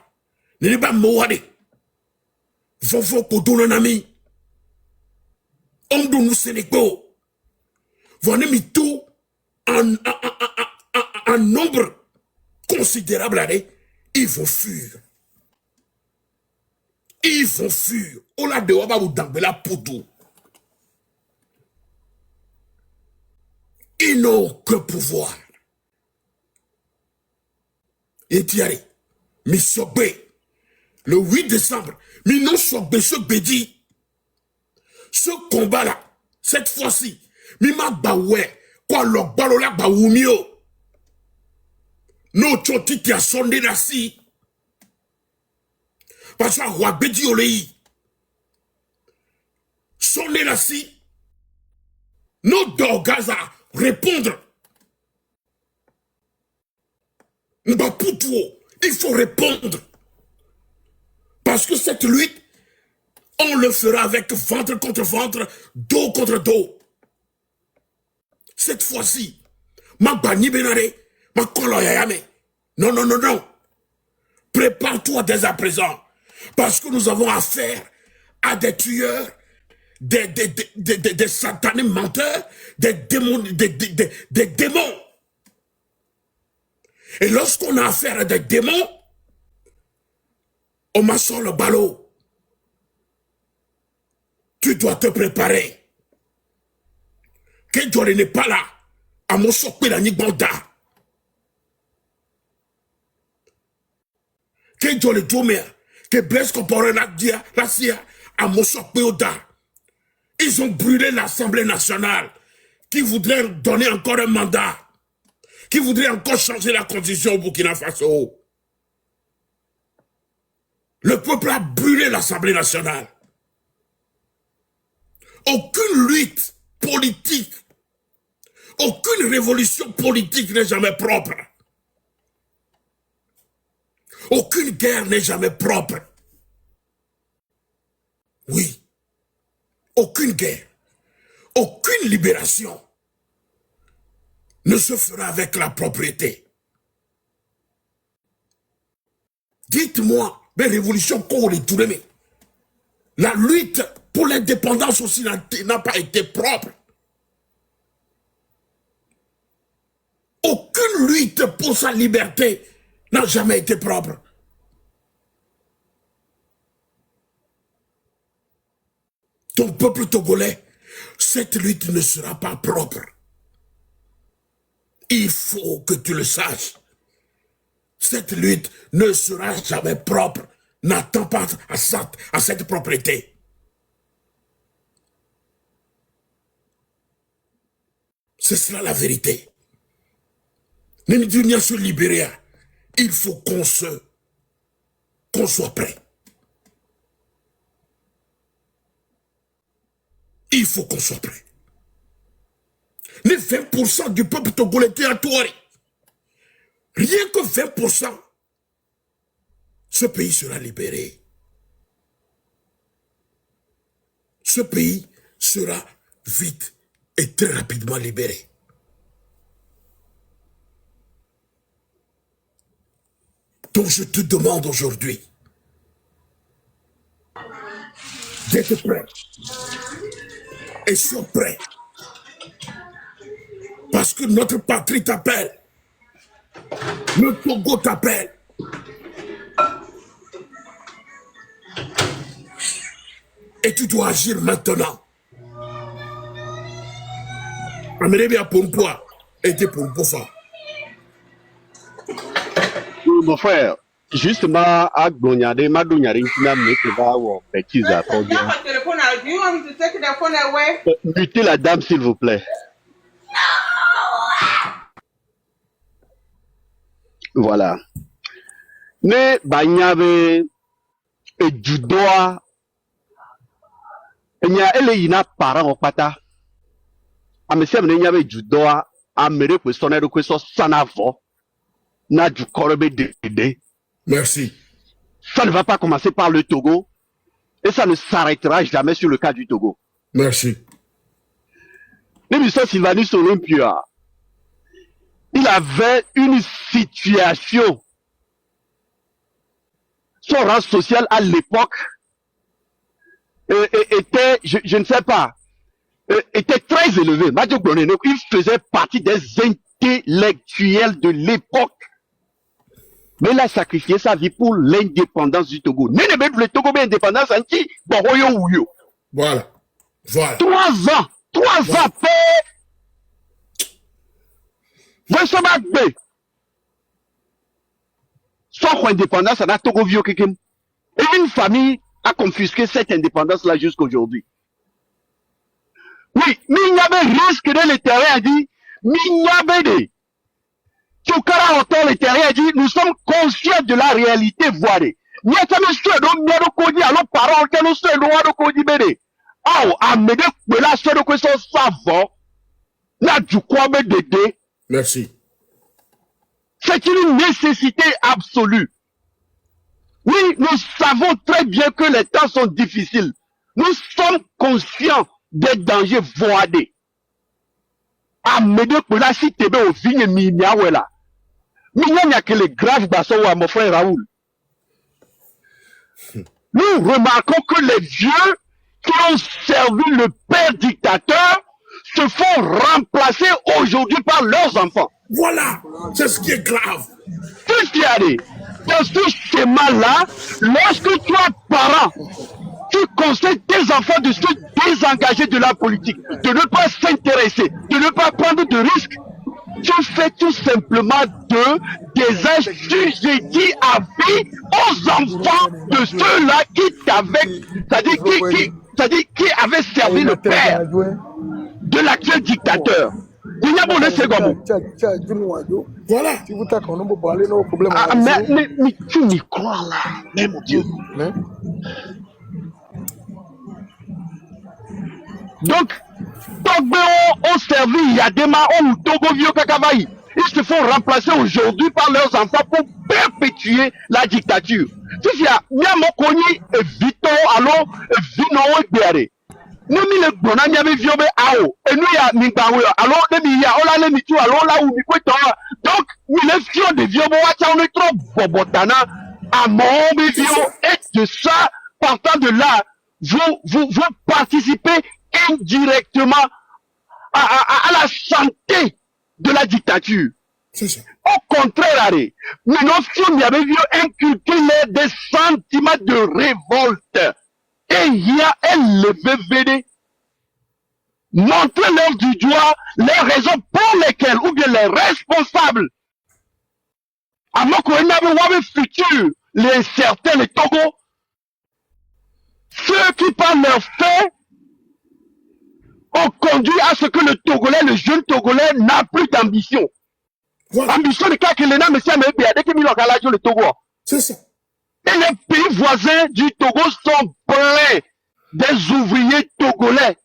Nous n'avons pas mouade. Vovon Kodo Nanami. On doit nous Sénégal. Vous avez mis tout en nombre considérable. Ils vont fuir. Ils vont fuir. On l'a de Waba ou Dambela Poutou. Ils n'ont aucun pouvoir. Et Thierry, mi sobé, le 8 décembre, mi non sobé ce bédi. Ce combat-là, cette fois-ci, mi ma baoué, quoi l'ok balola baoumio. No choti qui a sonné la si. Parce que roi bédi olei. Sonné la si. No dorgaza. Répondre. Il faut répondre. Parce que cette lutte, on le fera avec ventre contre ventre, dos contre dos. Cette fois-ci, ma bani benare, ma koloyayame. Non, non, non, non. Prépare-toi dès à présent. Parce que nous avons affaire à des tueurs, des satanés menteurs, des démons, des démons. Et lorsqu'on a affaire à des démons, on m'a sur le ballot. Tu dois te préparer. Que Dieu n'est pas là. À mon sopé la nigbanda. Que Dieu le Djomé. Que Blaise Compaoré la sia. À mon sopé oda. Ils ont brûlé l'Assemblée nationale. Qui voudrait donner encore un mandat. Qui voudrait encore changer la constitution au Burkina Faso. Le peuple a brûlé l'Assemblée nationale. Aucune lutte politique, aucune révolution politique n'est jamais propre. Aucune guerre n'est jamais propre. Oui, aucune guerre, aucune libération ne se fera avec la propriété. Dites-moi, mais révolution qu'on les tourne. La lutte pour l'indépendance aussi n'a pas été propre. Aucune lutte pour sa liberté n'a jamais été propre. Ton peuple togolais, cette lutte ne sera pas propre. Il faut que tu le saches. Cette lutte ne sera jamais propre. N'attends pas à cette propriété. C'est cela la vérité. L'Union se libérer. Il faut qu'on soit prêt. Il faut qu'on soit prêt. Les 20% du peuple togolais territoire. Rien que 20%. Ce pays sera libéré. Ce pays sera vite et très rapidement libéré. Donc je te demande aujourd'hui d'être prêt. Et sois prêt. Parce que notre patrie t'appelle. Le Togo t'appelle. Et tu dois agir maintenant. Amérique bien pour quoi? Et pour ça. Mon frère, justement, à Gonyade, Madounyari, qui n'a mis que va ou bêtise à produire. Mutez la dame, s'il vous plaît. Voilà. Ne Banyabe et Judoa, il y a Eleina parent au pata. A monsieur Mnyabe Judoa, a mere questionnaire de question sanavo. N'a du corbe de. Merci. Ça ne va pas commencer par le Togo et ça ne s'arrêtera jamais sur le cas du Togo. Merci. L'émission Sylvanus Olympia, il avait une situation. Son rang social à l'époque était, je ne sais pas, était très élevé. Il faisait partie des intellectuels de l'époque. Mais il a sacrifié sa vie pour l'indépendance du Togo. Le Togo est indépendance anti Voilà. Voilà. 3 ans. 3 ans après. Vincent Magbe. Son indépendance, ça n'a Togo vieux quelqu'un. Et une famille a confisqué cette indépendance-là jusqu'aujourd'hui. Oui, Minyabe risque de l'éternel a dit, Minyabe Tchokara entend le terrain et dit, nous sommes conscients de la réalité voilée. Nous sommes sûrs de nous codi alors parents que nous sommes de nous codi bébé. Ah, amène de la seule question savant. Là, du quoi me dédé. Merci. C'est une nécessité absolue. Oui, nous savons très bien que les temps sont difficiles. Nous sommes conscients des dangers voilés. Amène de la si t'es au vigne mignawela. Mais il n'y a que les graves bassons à mon frère Raoul. Nous remarquons que les vieux qui ont servi le père dictateur se font remplacer aujourd'hui par leurs enfants. Voilà, c'est ce qui est grave. Qu'est-ce qu'il y a dit? Dans ce schéma-là, lorsque toi, parent, tu conseilles tes enfants de se désengager de la politique, de ne pas s'intéresser, de ne pas prendre de risques, tu fais tout simplement des assujettis à vie aux enfants de ceux-là qui t'avaient, c'est-à-dire qui avaient servi le père de l'actuel dictateur. Voilà. Ah, mais tu m'y crois là, mais mon Dieu. Donc, Togbo ont servi Yadema ou Togo Vieux Kakavaï. Ils se font remplacer aujourd'hui par leurs enfants pour perpétuer la dictature. Si il y a Nyamokoni et Vito, alors Vino et Béaré. Nous, nous, les bonhommes, il y avait Viobé Ao. Et nous, il y a Mingawe. Alors, il y a Ola Lemitu, alors là où Mikweto. Donc, nous, les fions de Viobo, on est trop bobotana. à mon vidéo, et de ça, partant de là, vous participez indirectement à la santé de la dictature. C'est ça. Au contraire, allez, nous nous avait vu inculquer des sentiments de révolte. Et il y a un levé montrer-leur du doigt les raisons pour lesquelles, ou bien les responsables, avant qu'on ait un futur, les certains, les Togo, ceux qui par leur fait ont conduit à ce que le Togolais, le jeune Togolais, n'a plus d'ambition. Voilà. Ambition de cas que l'ENA, monsieur, mais dès qu'il y a le Togo. C'est ça. Et les pays voisins du Togo sont pleins des ouvriers togolais.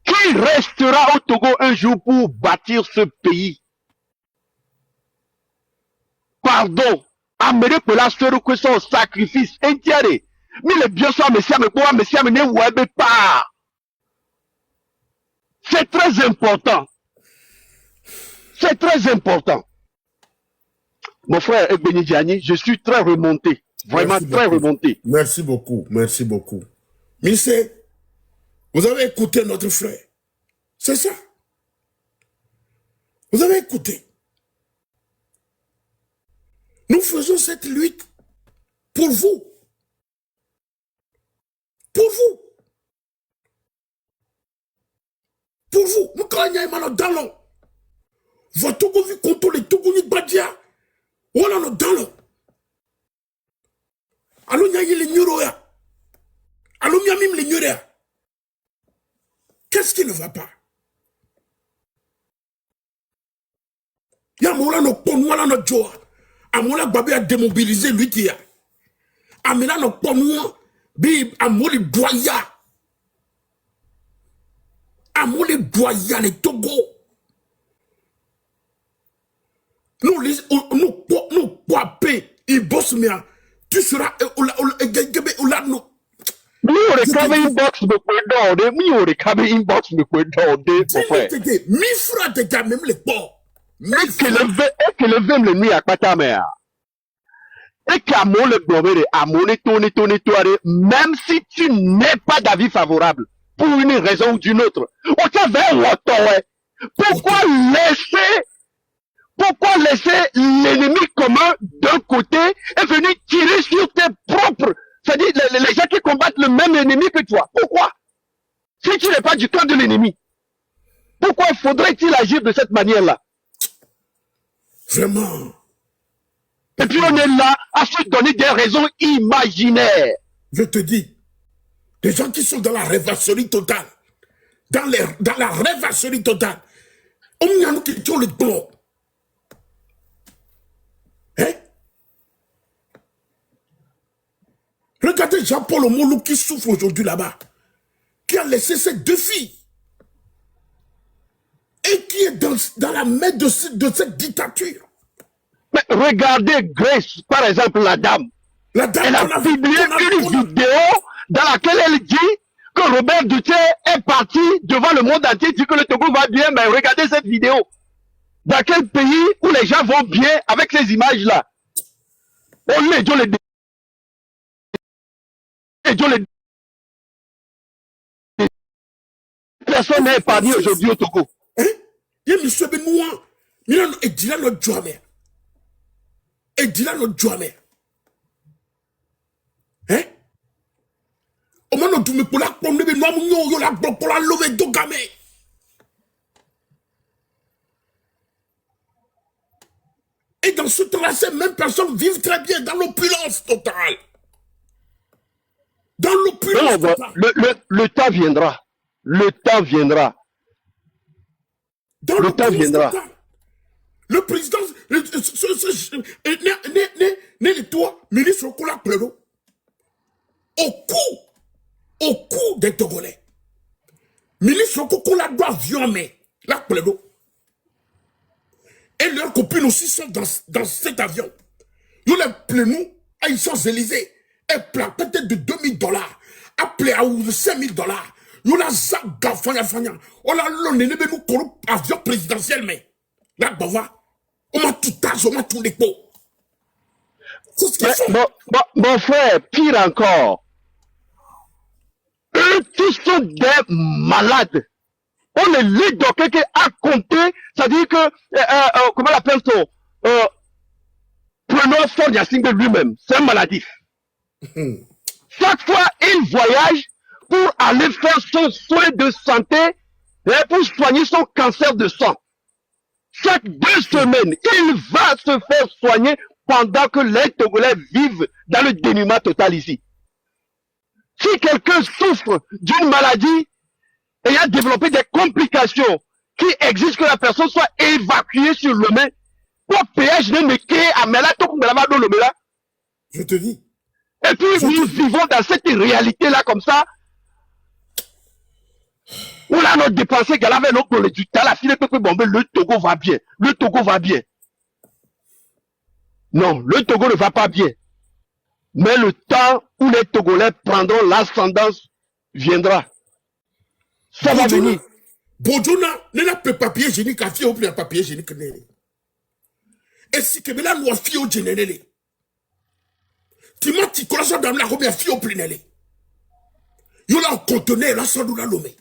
Qui restera au Togo un jour pour bâtir ce pays? Pardon. Amener pour la sœur que son sacrifice entier. Mais le bien soit, monsieur, mais ne pas. C'est très important. C'est très important. Mon frère Ebeni Diani, je suis très remonté. Vraiment Merci très beaucoup. remonté. Merci beaucoup. Merci beaucoup. Mister, vous avez écouté notre frère. C'est ça. Vous avez écouté. Nous faisons cette lutte pour vous. Pour vous. Pour vous. Nous croyons dans l'eau. Votre Togo vu contre les Togo ni Badia. Voilà nos dans l'eau. Allô, n'y a les Nuroya. Allô, n'y a même les Nuroya. Qu'est-ce qui ne va pas? Ya moula no ponwa no joa. Amola babé a démobilisé lui qui a. Amela no ponwa bi amoli doya. Amoli doya les Togo. Nous poipé, il bosse bien. Tu seras nous. Mi ò lè kábé inbox mi pé dọ́ọ̀dé. Mi ò lè kábé inbox mi pé dọ́ọ̀dé. Mon frère. Mi frère de gars même les porcs. Ekele vem le nuit akpata me a. Eke amo le blomere, amo ne toare, même si tu n'es pas d'avis favorable, pour une raison ou d'une autre. On t'a vers l'autre, ouais. Pourquoi laisser l'ennemi commun d'un côté et venir tirer sur tes propres, c'est-à-dire les gens qui combattent le même ennemi que toi? Pourquoi? Si tu n'es pas du camp de l'ennemi, pourquoi faudrait-il agir de cette manière-là? Vraiment. Et puis on est là à se donner des raisons imaginaires. Je te dis, des gens qui sont dans la rêvasserie totale, dans la rêvasserie totale, on y a nous qui ont le blanc. Hein? Regardez Jean-Paul Omolou qui souffre aujourd'hui là-bas, qui a laissé ses deux filles et qui est dans la main de cette dictature. Mais regardez Grace, par exemple, la dame. La dame Elle a publié une vidéo dans laquelle elle dit que Robert Duterte est parti devant le monde entier, dit que le Togo va bien. Mais regardez cette vidéo. Dans quel pays où les gens vont bien avec ces images-là? On les personne n'est épargné aujourd'hui au Togo. Hein? Il y a monsieur Benoît. Et dit là notre joie. Et dit là notre joie. Hein? Au moins, nous devons pour la pomme de Benoît, nous pour la lever d'Ogame. Et dans ce temps-là, ces mêmes personnes vivent très bien dans l'opulence totale. Dans l'opulence totale. Le temps viendra. Le temps viendra. Dans le temps viendra. Totale. Le président, né toi, ministre Okola Plero, au cou des Togolais. Ministre Okola doit violer la Plero. Et leurs copines aussi sont dans cet avion. Ils ont plein à Champs-Élysées. Et peut-être de $2000. Appelé à $5000. Ils ont la zaga fanya. On a l'onné nous corrupt avion présidentiel mais. La bava. On m'a tout âge, on m'a tout les pots. C'est ce qu'ils font. Mon frère, pire encore, eux tous sont des malades. On les lit donc quelqu'un a compté, c'est-à-dire que, comment on appelle-t-on, prenons Ford Yacine lui-même, c'est un maladif. Chaque fois, il voyage pour aller faire son soin de santé et pour soigner son cancer de sang. Chaque 2 semaines, il va se faire soigner pendant que les Togolais vivent dans le dénuement total ici. Si quelqu'un souffre d'une maladie et a développé des complications qui exigent que la personne soit évacuée sur le main, pour péage ne me ké à Mela, je te dis. et puis nous vivons dans cette réalité-là comme ça. On a notre dépensé qu'elle avait notre résultat, la fille peut bomber, le Togo va bien. Le Togo va bien. Non, le Togo ne va pas bien. Mais le temps où les Togolais prendront l'ascendance viendra. Ça va venir. Bojona, ne n'a pas papier hygiénique à fier au plus papier hygiénique. Et si que là, nous fier au général. Tu m'as dit que ça dans la robe à fier au plus nélé. Yo là, au conteneur, là, sans nous la lomé.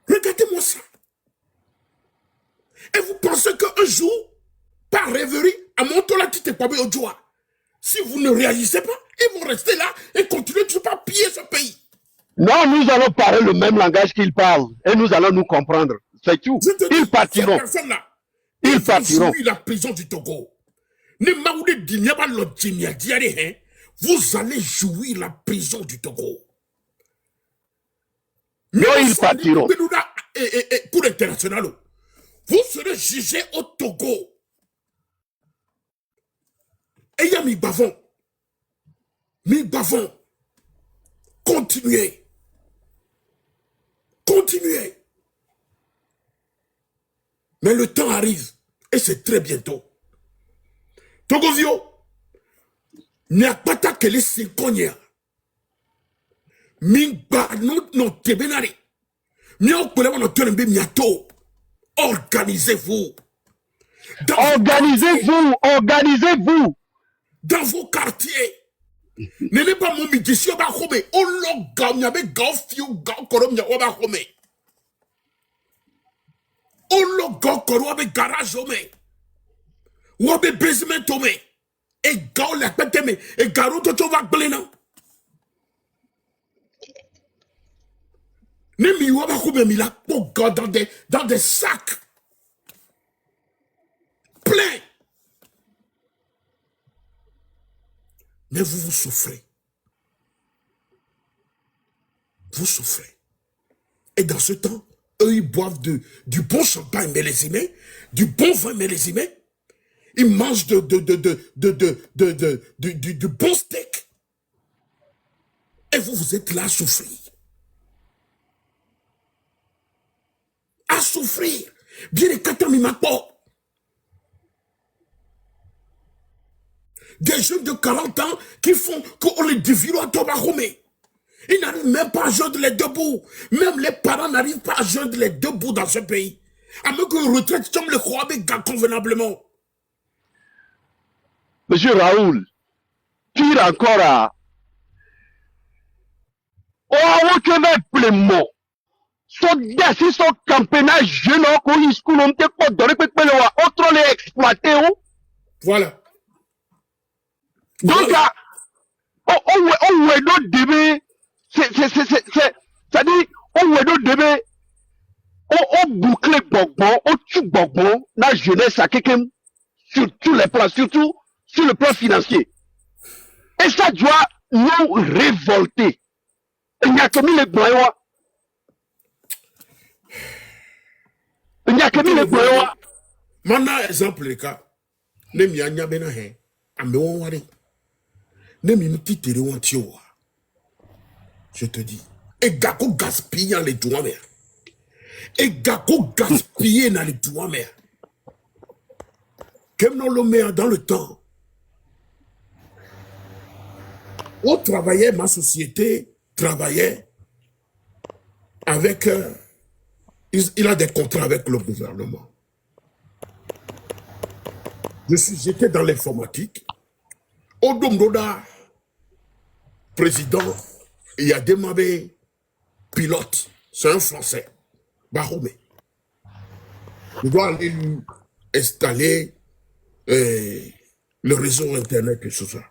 Regardez-moi ça. Et vous pensez qu'un jour, par rêverie, à mon tour là, tu t'es pas mis au joie. Si vous ne réagissez pas, ils vont rester là et continuer de ne pas piller ce pays. Non, nous allons parler le même langage qu'ils parlent et nous allons nous comprendre. C'est tout. Ils partiront. Ils partiront. La prison du Togo. Vous allez jouir la prison du Togo. Non, ils partiront. Pour l'international, vous serez jugé au Togo. Et il y a mis bavons. Continuez. Continuez. Mais le temps arrive. Et c'est très bientôt. Togozio. N'y a pas ta que les 5 ans. Organisez-vous. Organisez-vous. Dans vos quartiers. N'est pas mon médici au Bahome. On l'a gagné avec Gaufio, Gaukorom, au Bahome. On l'a gagné avec garage au mais. Ou avec basement au mais. Et Gao la pète mais. Et Garo to va glénan. Nemi ou Bahome, mais la peau dans des sacs. Plein. Mais vous souffrez. Vous souffrez. Et dans ce temps, eux, ils boivent du bon champagne millésimé, du bon vin millésimé. Ils mangent du bon steak. Et vous, vous êtes là à souffrir. À souffrir. Bien les katamimapo. Des jeunes de 40 ans qui font qu'on les dévire à Tobaromé. Ils n'arrivent même pas à joindre les deux bouts. Même les parents n'arrivent pas à joindre les deux bouts dans ce pays. À moins que retraite comme le roi avec convenablement. Monsieur Raoul, pire encore à... Oh, on va pleinement. Son gassi, son campénage, jeune, on y school, on te pas donné, autre les exploiter, Voilà. Donc, on est notre début, c'est-à-dire, on est notre début, on boucle Bonbon, on tue Bonbon, la jeunesse à quelqu'un, sur tous les plans, surtout sur le plan financier. Et ça doit nous révolter. Il n'y a que mis les boyaux. Il n'y a que mis les boyaux. Maintenant, exemple, les cas, les mianya benahe, améon wari. Je te dis. Et Gako gaspillant les doigts mères. Et Gako gaspillé dans les doigts mères. Comme nous le met dans le temps. On travaillait, ma société travaillait avec... il a des contrats avec le gouvernement. J'étais dans l'informatique. Odomdoda, président, il y a demandé pilote. C'est un Français. Baromé. Je dois aller lui installer le réseau Internet et tout ça.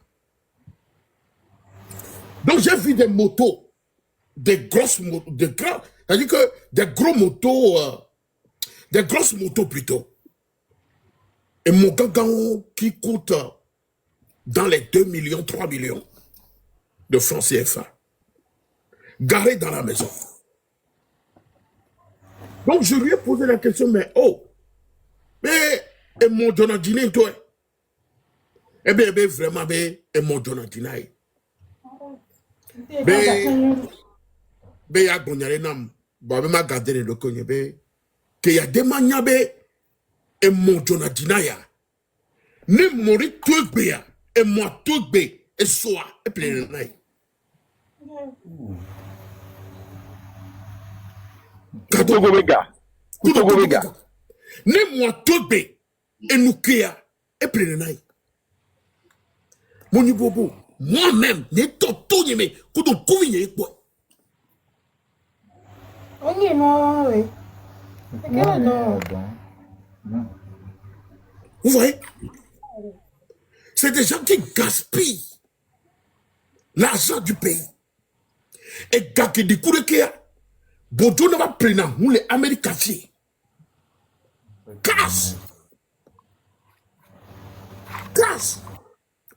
Donc j'ai vu des motos, des grosses motos, c'est-à-dire que des grosses motos plutôt. Et mon gagan qui coûte dans les 2 millions, 3 millions de francs CFA, garé dans la maison. Donc je lui ai posé la question, mais et mon Jonathan, toi? Eh bien, vraiment, et mon Jonathan, il y a gagné nam, m'a gardé le cogné, que y a des maniabe et mon Jonathan, ne mori tout béa, et moi tout bé, et soit, et plein de naï. Ne moi tout bé, et nous kia, et plein de naï. Mon bobo, moi-même, ne t'entends pas, que tu couvilles quoi. On y est non, oui. Vous voyez? C'est des gens qui gaspillent l'argent du pays. Et gars qui découvrent qu'il y a, Bojo ne va prendre où les Américains. Casse.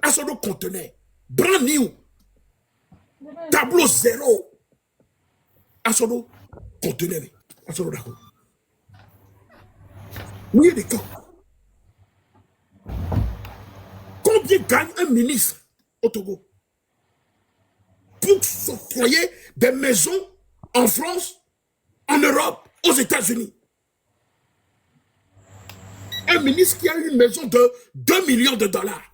À son conteneur. Brand new. Tableau zéro. À son conteneur. À son d'accord. Oui, des cas. Combien gagne un ministre au Togo pour s'octroyer des maisons en France, en Europe, aux États-Unis? Un ministre qui a une maison de 2 millions de dollars.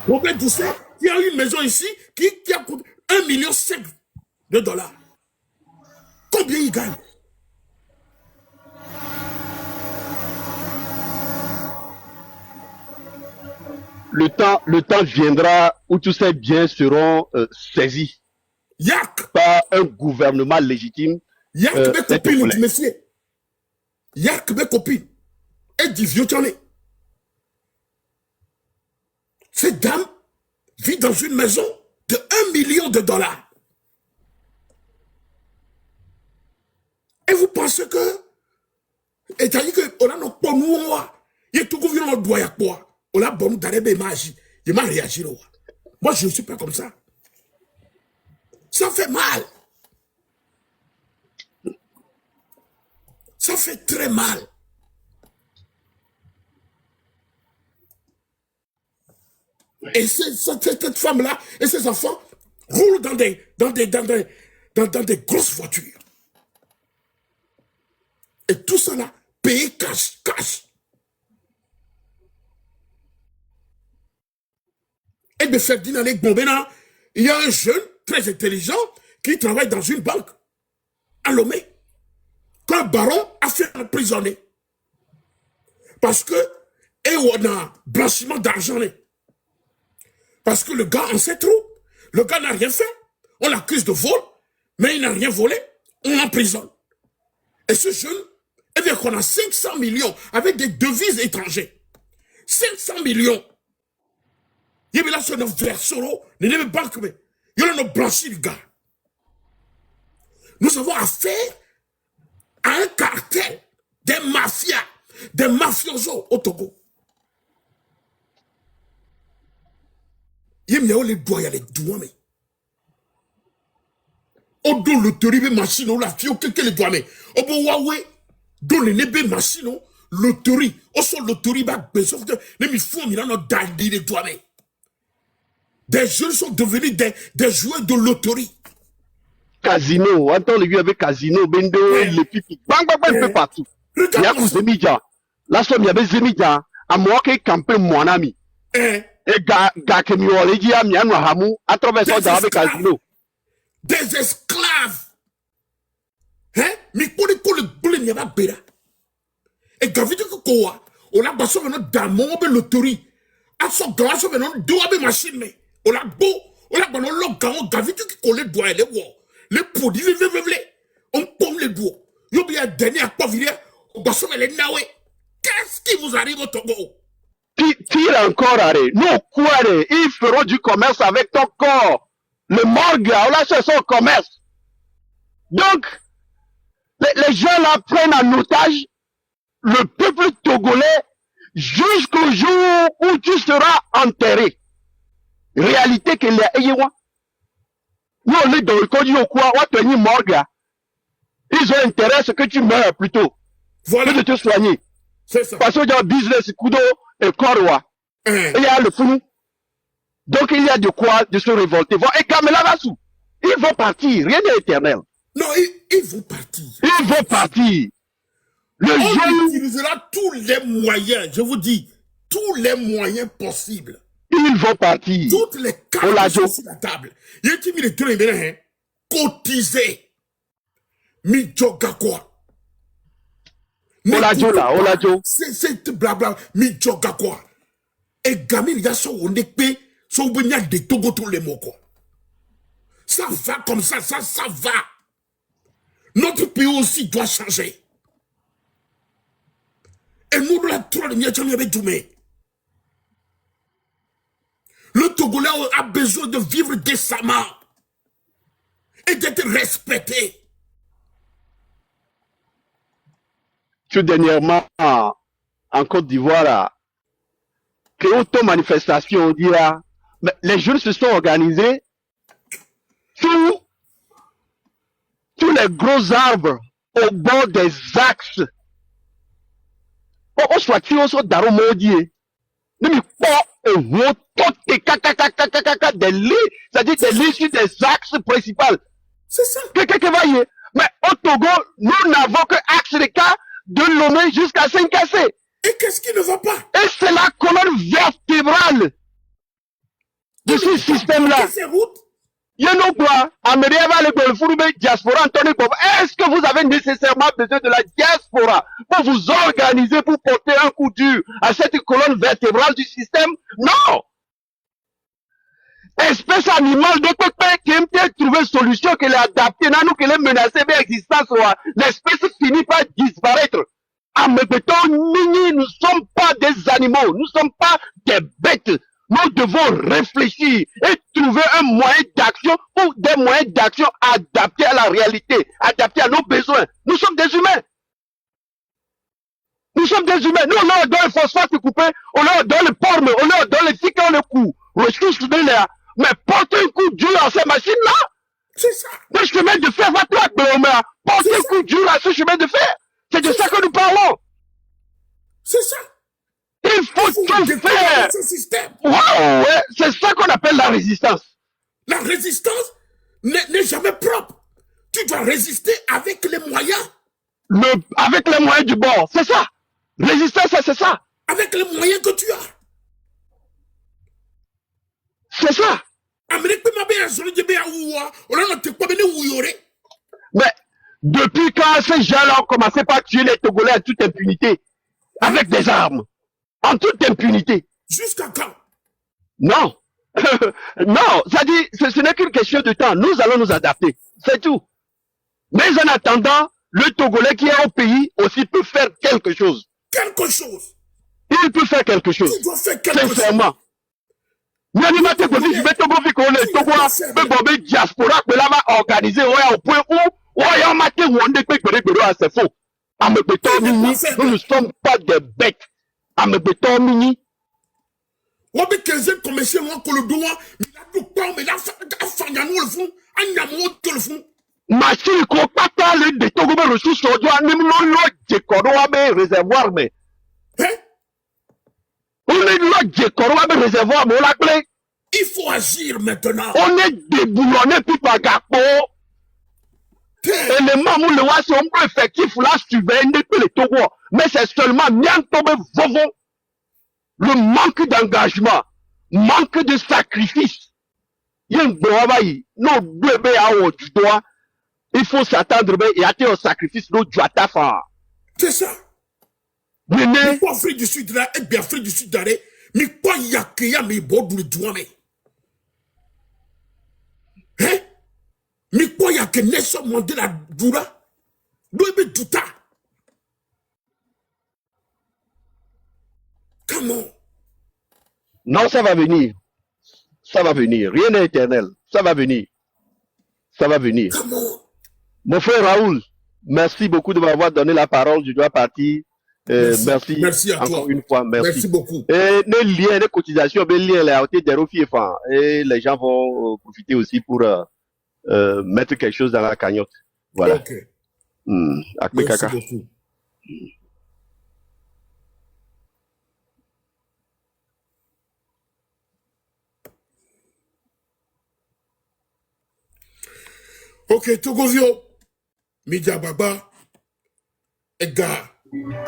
Robert Doucet qui a une maison ici qui a coûté 1,5 million de dollars. Combien il gagne? Le temps viendra où tous ces biens seront saisis par un gouvernement légitime. Yak mes copines, monsieur. Yak mes copines. Et du vieux tchané. Cette dame vit dans une maison de 1 million de dollars. Et vous pensez que, c'est-à-dire qu'on a nos pommes, il y a tout gouvernement doit y avoir. On a bon d'arrêter magie. Il m'a réagi. Moi, je ne suis pas comme ça. Ça fait mal. Ça fait très mal. Et cette femme-là et ses enfants roulent dans des grosses voitures. Et tout ça là, payé cash. Et de Ferdinand Bombena, il y a un jeune très intelligent qui travaille dans une banque à Lomé, qu'un baron a fait emprisonner. Parce que, et on a blanchiment d'argent. Parce que le gars en sait trop. Le gars n'a rien fait. On l'accuse de vol, mais il n'a rien volé. On l'emprisonne. Et ce jeune, eh bien qu'on a 500 millions avec des devises étrangères. 500 millions. Il y a là sur notre versoro, il y a banque, il y a nos blanchis, le gars. Nous avons affaire à un cartel, des mafias, des mafiosos au Togo. Il y a les doigts, il y a les doigts, mais. Au dos, le terrible machine, la fille, quelqu'un les doigts, mais. Au bon Huawei, dans les nébés machines, loterie, au sol loterie, besoin de. Les mifous, il y a nos dandis, les doigts, mais. Des jeunes sont devenus des joueurs de loterie. Casino, attends, les vieux avec casino, bendo, les pipi, bang, un peu partout. Il y a Zemidja. La somme, il y avait Zemidja, à moi qui campait mon ami. Et gars qui m'ont dit, à Mianou Hamou, à travers ça, avec casino. Des esclaves. Hein? Mais pour les boules, il n'y a pas béra. Et Gavidu Kokoa, On a besoin maintenant d'amour, on a l'autorité. À son grand, on a maintenant deux machines. On a beau, on a maintenant le grand, on a vu qu'on les doigts, les produits, on pomme les doigts. Il y a un dernier à pas virer, on a besoin de les naouer. Qu'est-ce qui vous arrive au Togo? Pire encore, arrête. Nous, quoi, ils feront du commerce avec ton corps. Le morgue, on a fait son commerce. Donc, les gens là prennent en otage le peuple togolais jusqu'au jour où tu seras enterré. Réalité que les nous on est dans le code au quoi, on te dit morgue. Ils ont intérêt à ce que tu meurs plutôt. Voilà. Que de te soigner. C'est ça. Parce qu'il y a business, kudo et korwa. Il y a le fou. Donc il y a de quoi de se révolter. Et Kamela Vassou, ils vont partir, rien n'est éternel. Non, ils vont partir. Ils vont partir. Le On jour utilisera tous les moyens, je vous dis, tous les moyens possibles. ils vont partir. Toutes les cartes sont sur la table. Il y a qui mis les deux hein, cotiser. Mi joga quoi. Olajo. C'est blabla. Mi joga quoi. Et gamin, il y a son onekpe, son beignet de Togo tous les mots quoi. Ça va comme ça va. Notre pays aussi doit changer. Et nous, la trois de Miachami avec Djoumé. Le Togolais a besoin de vivre décemment et d'être respecté. Tout dernièrement, en Côte d'Ivoire, là, que auto-manifestation, on dit là, mais les jeunes se sont organisés, tous les gros arbres au bord des axes. On soit d'Aro Maudie. Nous ne des lits, c'est-à-dire des lits sur des axes principaux. C'est ça. Mais au Togo, nous n'avons que axe de cas de Lomé jusqu'à Saint-Cassé. Et qu'est-ce qui ne va pas? Et c'est la colonne vertébrale de ce système-là. Il y a nos quoi? Diaspora, est-ce que vous avez nécessairement besoin de la diaspora pour vous organiser, pour porter un coup dur à cette colonne vertébrale du système? Non! Espèce animale de pépé qui aime bien trouver solution, qu'elle est adaptée, nous qu'elle est menacée d'existence, l'espèce finit par disparaître. Ah, mais nous ne sommes pas des animaux, nous ne sommes pas des bêtes. Nous devons réfléchir et trouver un moyen d'action ou des moyens d'action adaptés à la réalité, adaptés à nos besoins. Nous sommes des humains. Nous sommes des humains. Nous, on leur donne le phosphate coupé, on leur donne le porme, on leur donne le fic le coup. Ressources de l'air. Mais porte un coup dur à ces machines-là. C'est ça. Le chemin de fer va toi, porte un coup dur à ce chemin de fer. C'est de ça que nous parlons. C'est ça. Il faut tout faire. Ce système. Ouais, c'est ça qu'on appelle la résistance. La résistance n'est jamais propre. Tu dois résister avec les moyens. Avec les moyens du bord, c'est ça. Résistance, c'est ça. Avec les moyens que tu as. C'est ça. Mais depuis quand ces gens-là ont commencé par tuer les Togolais en toute impunité, avec des armes, en toute impunité. Jusqu'à quand? Non. Non, ça dit, ce n'est qu'une question de temps. Nous allons nous adapter. C'est tout. Mais en attendant, le Togolais qui est au pays aussi peut faire quelque chose. Quelque chose. Il peut faire quelque chose. Il doit faire quelque chose. Sincèrement. Diaspora que là va organiser au point où c'est faux. Nous ne sommes pas des bêtes. Machine ko pata le de Togo be ressources ojo anim lo je koro wa be réservoir me. On est là je koro wa be réservoir me la clé. Il faut agir maintenant. On est déboulonné puis par gapo. Et les mamou le wa sont peu effectif là surveiller le Togo, mais c'est seulement Nian Tobe Vovo. Le manque d'engagement, manque de sacrifice. Yen gbawayi no bébé a o doigt. Il faut s'attendre et attendre au sacrifice de Djouata. C'est ça. Venez. Mi quoi Afrique du Sud là, et bien Afrique du Sud là, mi quoi yakeya mi bodu le douame. Hein? Mi quoi yake Nelson Mandela dura? Doibe douta. Comment? Non, ça va venir. Ça va venir. Rien n'est éternel. Ça va venir. Ça va venir. Comment? Mon frère Raoul, merci beaucoup de m'avoir donné la parole. Je dois partir. Merci. Merci à encore toi. une fois. Merci. Merci beaucoup. Et les liens, les cotisations, les liens, et les gens vont profiter aussi pour mettre quelque chose dans la cagnotte. Voilà. Ok. Merci beaucoup. Ok, Togovio, Midja Baba, Ega,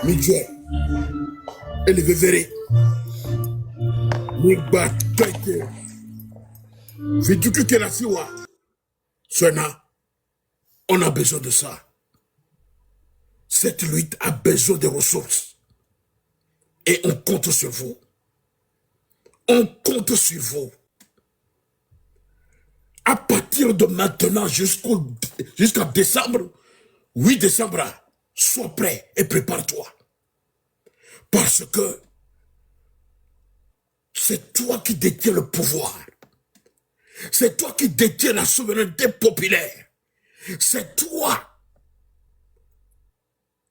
Midje, et le Vévéré, Migba Toike, Viduku Kelasiwa, Sona, on a besoin de ça. Cette lutte a besoin de ressources. Et on compte sur vous. On compte sur vous. À partir de maintenant jusqu'à décembre, 8 décembre, sois prêt et prépare-toi. Parce que c'est toi qui détiens le pouvoir. C'est toi qui détiens la souveraineté populaire. C'est toi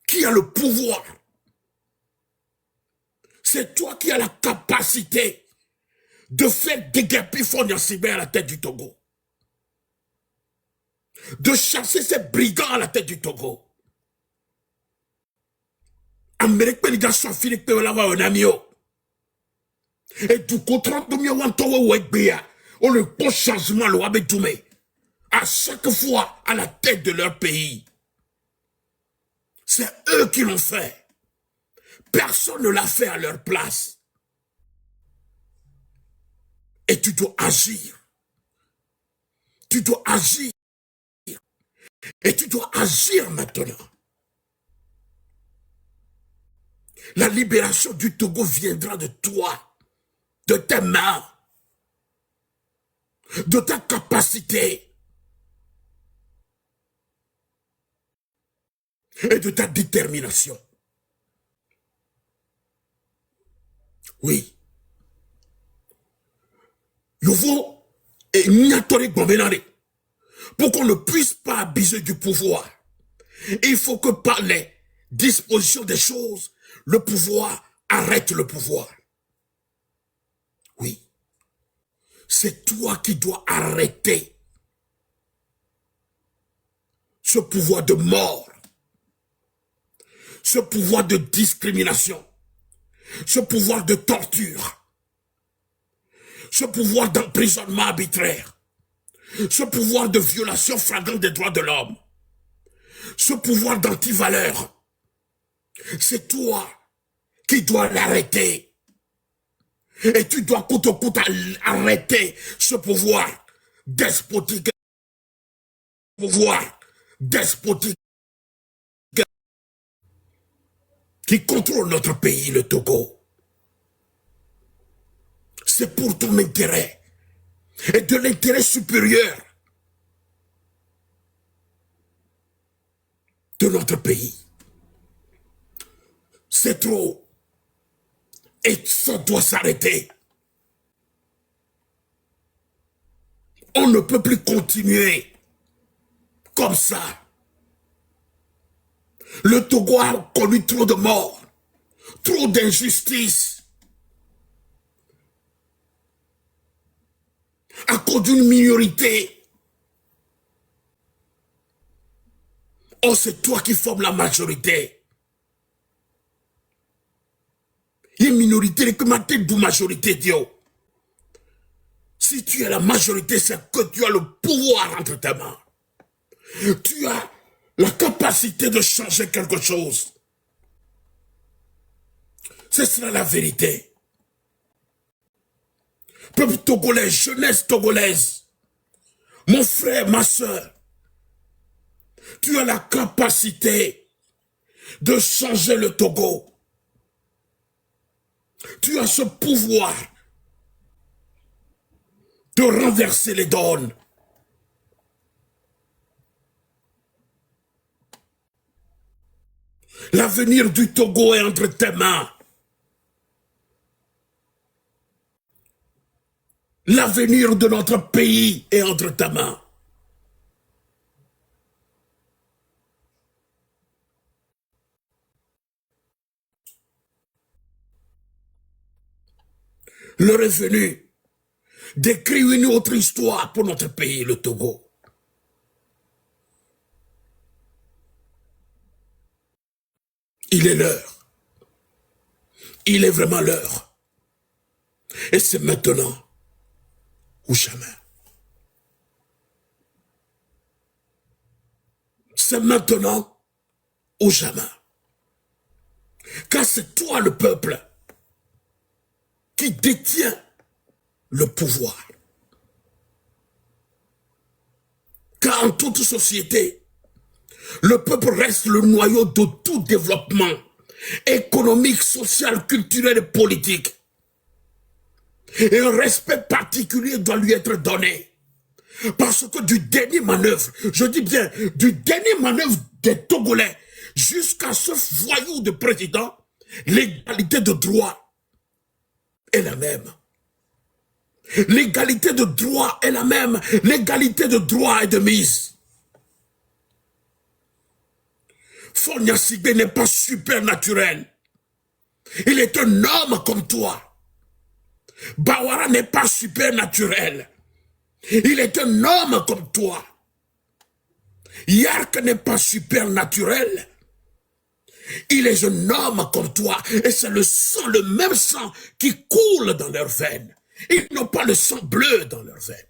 qui as le pouvoir. C'est toi qui as la capacité de faire déguerpir Fonia Sibé à la tête du Togo. De chasser ces brigands à la tête du Togo. Amérique Pénidation Philippe Péolawa Onamio. Et du contrat de mieux Wantowa Wegbea. On le bon changement le Wabetoumé. À chaque fois à la tête de leur pays. C'est eux qui l'ont fait. Personne ne l'a fait à leur place. Et tu dois agir. Tu dois agir. Et tu dois agir maintenant. La libération du Togo viendra de toi, de tes mains, de ta capacité et de ta détermination. Oui. Yovo et Niatori Gombenare. Pour qu'on ne puisse pas abuser du pouvoir, il faut que par les dispositions des choses, le pouvoir arrête le pouvoir. Oui. C'est toi qui dois arrêter ce pouvoir de mort, ce pouvoir de discrimination, ce pouvoir de torture, ce pouvoir d'emprisonnement arbitraire, ce pouvoir de violation flagrante des droits de l'homme, ce pouvoir d'antivaleur, c'est toi qui dois l'arrêter. Et tu dois coûte que coûte arrêter ce pouvoir despotique, qui contrôle notre pays, le Togo. C'est pour ton intérêt et de l'intérêt supérieur de notre pays. C'est trop. Et ça doit s'arrêter. On ne peut plus continuer comme ça. Le Togo a connu trop de morts, trop d'injustice. À cause d'une minorité. Oh, c'est toi qui formes la majorité. Il y a une minorité qui m'a dit de majorité, Dio. Si tu es la majorité, c'est que tu as le pouvoir entre tes mains. Tu as la capacité de changer quelque chose. C'est cela la vérité. Peuple togolais, jeunesse togolaise, mon frère, ma soeur, tu as la capacité de changer le Togo. Tu as ce pouvoir de renverser les donnes. L'avenir du Togo est entre tes mains. L'avenir de notre pays est entre ta main. L'heure est venue d'écrire une autre histoire pour notre pays, le Togo. Il est l'heure. Il est vraiment l'heure. Et c'est maintenant ou jamais. C'est maintenant ou jamais. Car c'est toi le peuple qui détient le pouvoir. Car en toute société, le peuple reste le noyau de tout développement économique, social, culturel et politique. Et un respect particulier doit lui être donné. Parce que du dernier manœuvre, je dis bien, du dernier manœuvre des Togolais jusqu'à ce voyou de président, l'égalité de droit est la même. L'égalité de droit est la même. L'égalité de droit est de mise. Fonia Sigbe n'est pas supernaturel. Il est un homme comme toi. Bawara n'est pas supernaturel. Il est un homme comme toi. Yark n'est pas supernaturel. Il est un homme comme toi. Et c'est le sang, le même sang qui coule dans leurs veines. Ils n'ont pas le sang bleu dans leurs veines.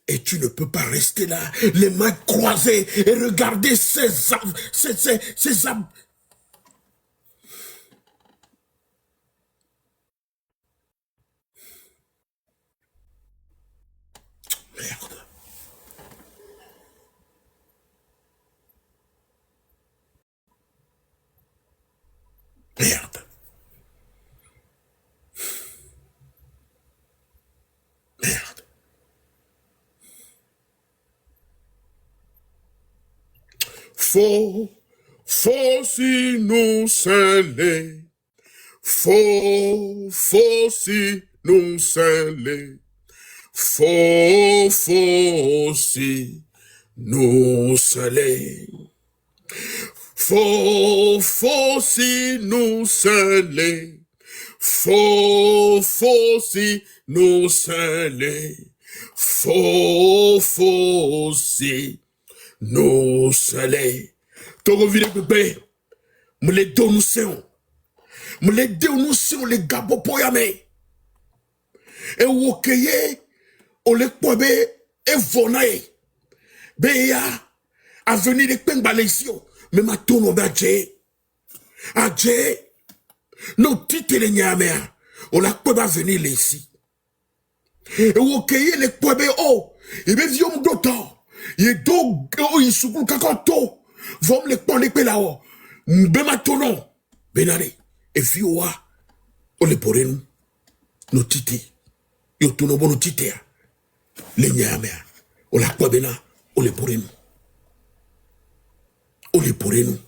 Et tu ne peux pas rester là, les mains croisées, et regarder ces âmes. Merde. Merde. Merde. Faut si nous sceller. Faut si nous sceller. Faut si nous sceller. Faut si nous sceller. Faut si nous sceller. Faut si nous sceller. Togo vile bébé. Me les donne me les donne les gabo poyame. Et wokeye o le pobe e vonae. Beya a venir de Pengbalesio. Mais ma tono badje. Adje. No tite le nyamea. O la pobe a venir ici. Et wokeye le pobe o. E be viom dotan. Ye do o yisukul kakato. Vom le pon le pelao. Mbe ma tono. Benare. E viwa. O le porenu. No tite. Yo tono bono tite. Le nyamea. O la pobe na. O le porenu. O le porenu.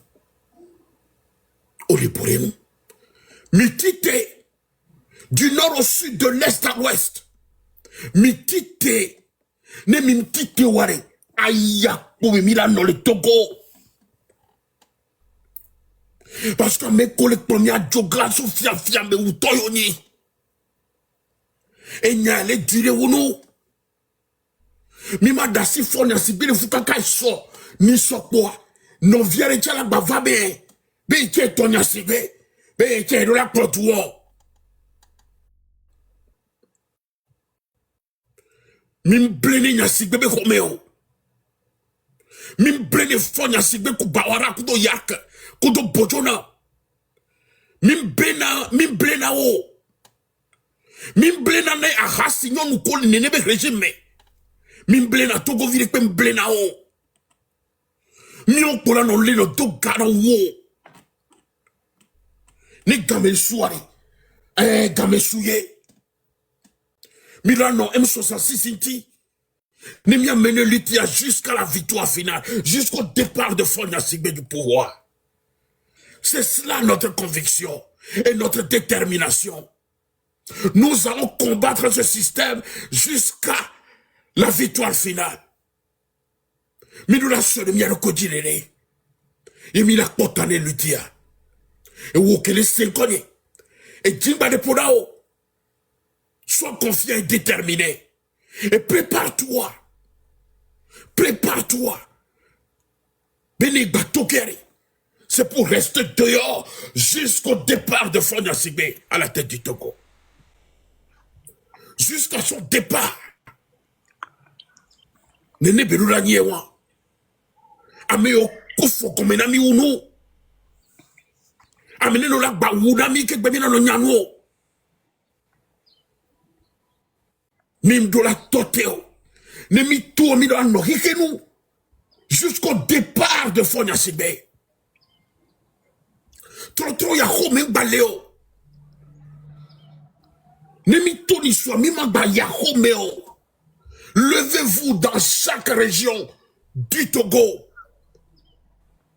O le porenu. Mitite. Du nord au sud, de l'est à l'ouest. Mitite. Ne mitite ware. Aya. Pour mila no le Togo. Parce que mes collègues premiers Djogla Sofia Fiambe ou Toyoni. Et nya le dire uno. Mima dasi fonya sibile fukaka so. Ni sokwa. Non viere tchala bavabe. Be che tonya sibe. Be che do la protuo. Mim bleni nya sibe be homeo. Mim bleni fonya sibe ku bawara kudo yak. Kudo bojona. Mim blena o. Mim blena ne ahasi nyon kol nene be régime. Mim blena Togo vile pe mblena o. Myon kola non le no do garo wo. Ni game soirée. Game souillé. Milano M66 Inti. Ni m'a mené Lutia jusqu'à la victoire finale. Jusqu'au départ de Fonia Sigbe du pouvoir. C'est cela notre conviction et notre détermination. Nous allons combattre ce système jusqu'à la victoire finale. Mais nous la seule mis à le codilé. Et mis la potane Lutia. Et où que les 5 ans. Et Jimba de Podao. Sois confiant et déterminé. Et prépare-toi. Prépare-toi. Béni Batokeri. C'est pour rester dehors jusqu'au départ de Fonia Sigbe à la tête du Togo. Jusqu'à son départ. Nene Belula Niewa. Ameo Kufo Komenami Uno. Amene no la ba wunami ke gbemina no nyano. Mim do la toteo. Ne mi to mi do no hikenu. Jusqu'au départ de Fonia Sigbe. Trop ya home baleo. Ne mi to ni so mi magba ya homeo. Levez-vous dans chaque région du Togo.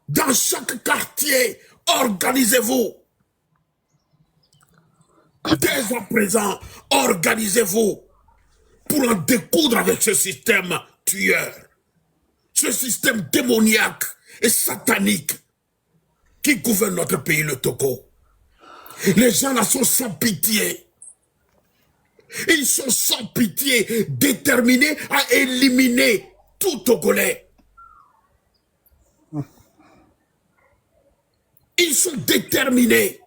Dans chaque quartier, organisez-vous. Dès à présent, organisez-vous pour en découdre avec ce système tueur. Ce système démoniaque et satanique qui gouverne notre pays, le Togo. Les gens là sont sans pitié. Ils sont sans pitié, déterminés à éliminer tout Togolais. Ils sont déterminés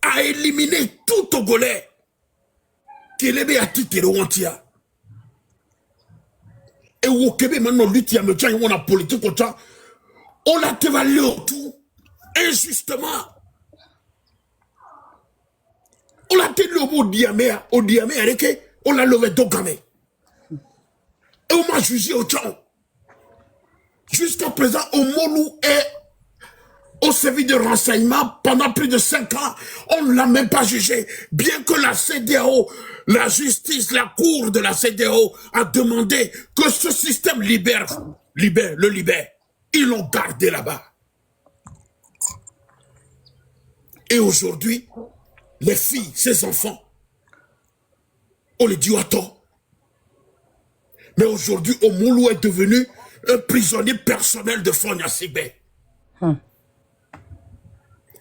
à éliminer tout Togolais. Qui est à titre wantia. Et au Québec, maintenant, lutte, il y a une politique, on l'a évalué autour, injustement. On l'a tenu au diamé, on l'a levé d'Ogamé. Et on m'a jugé au Tchon. Jusqu'à présent, au Molou est au service de renseignement pendant plus de 5 ans. On ne l'a même pas jugé. Bien que la CEDEAO, la justice, la cour de la CEDEAO a demandé que ce système le libère. Ils l'ont gardé là-bas. Et aujourd'hui, les filles, ces enfants, on les dit à tort. Mais aujourd'hui, Omulu est devenu un prisonnier personnel de Fonia Sigbe.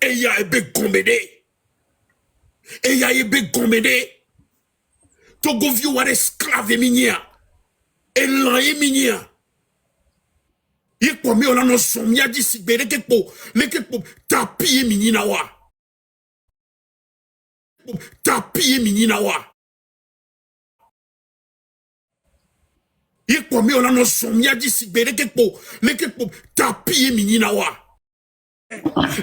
Et il y a Ebe Gombede. Et il y a Ebe Gombede. Togo viou a esclave minia. Et l'an est minia. Il y a on a nos sommiers dit Sigbe. L'équipe tapis mininawa. Tapis mininawa. Il comme on a nos sommiers dit Sigbe. L'équipe tapis mininawa.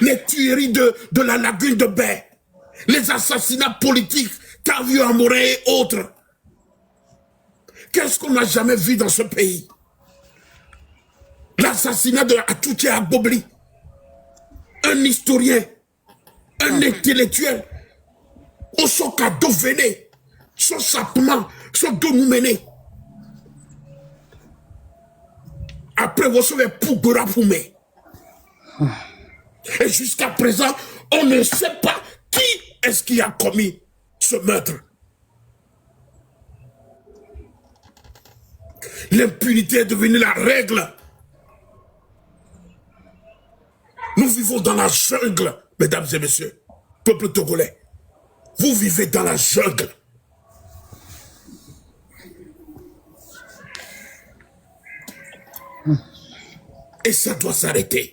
Les tueries de la lagune de Baie. Les assassinats politiques, Tavio Amoré et autres. Qu'est-ce qu'on n'a jamais vu dans ce pays? L'assassinat de Atouché Abobli. Un historien, un intellectuel. On s'en cadeau véné. Son sapement, son donoumene. Après, vous savez, Pougura Poumé. Et jusqu'à présent, on ne sait pas qui est-ce qui a commis ce meurtre. L'impunité est devenue la règle. Nous vivons dans la jungle, mesdames et messieurs, peuple togolais. Vous vivez dans la jungle. Et ça doit s'arrêter.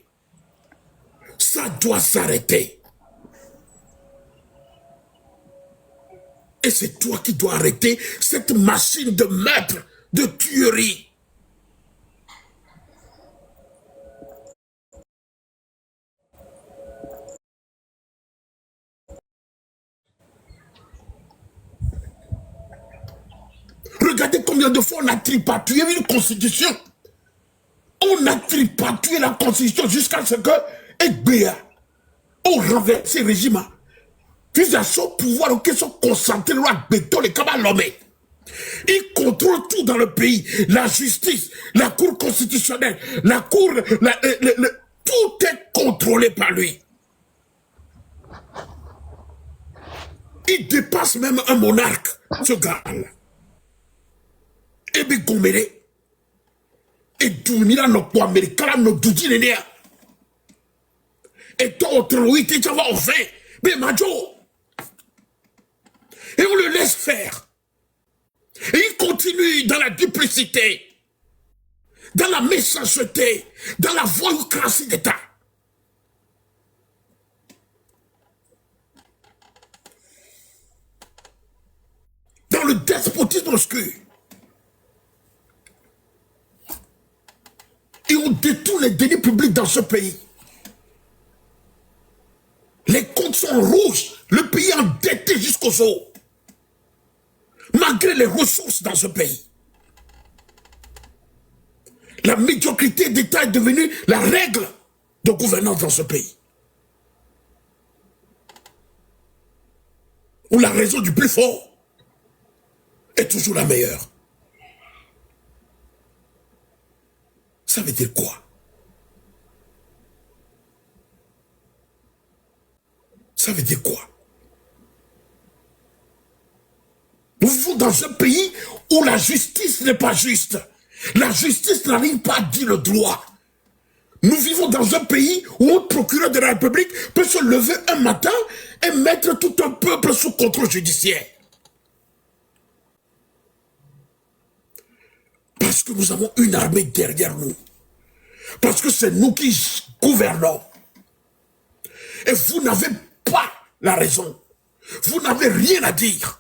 Ça doit s'arrêter. Et c'est toi qui dois arrêter cette machine de meurtre, de tuerie. Regardez combien de fois on a tripatouillé une constitution. On a tripatouillé la constitution jusqu'à ce que Egbea, on renverse le régime. Puis à son pouvoir, qui sont concentrés dans le béton, les cabalomés. Ils contrôlent tout dans le pays. La justice, la cour constitutionnelle, la cour, tout est contrôlé par lui. Il dépasse même un monarque, ce gars-là. Et bien, Goméré. Et Doumira, nos poids américains, nos doudis, les néas. Et toi, oui, tu vas en fait. Mais Majo. Et on le laisse faire. Et il continue dans la duplicité, dans la méchanceté, dans la voyoucratie d'État. Dans le despotisme obscur. Et on détourne les deniers publics dans ce pays. Les comptes sont rouges, le pays est endetté jusqu'aux os. Malgré les ressources dans ce pays. La médiocrité d'État est devenue la règle de gouvernance dans ce pays. Où la raison du plus fort est toujours la meilleure. Ça veut dire quoi? Ça veut dire quoi? Nous vivons dans un pays où la justice n'est pas juste. La justice n'arrive pas à dire le droit. Nous vivons dans un pays où un procureur de la République peut se lever un matin et mettre tout un peuple sous contrôle judiciaire. Parce que nous avons une armée derrière nous. Parce que c'est nous qui gouvernons. Et vous n'avez pas la raison. Vous n'avez rien à dire.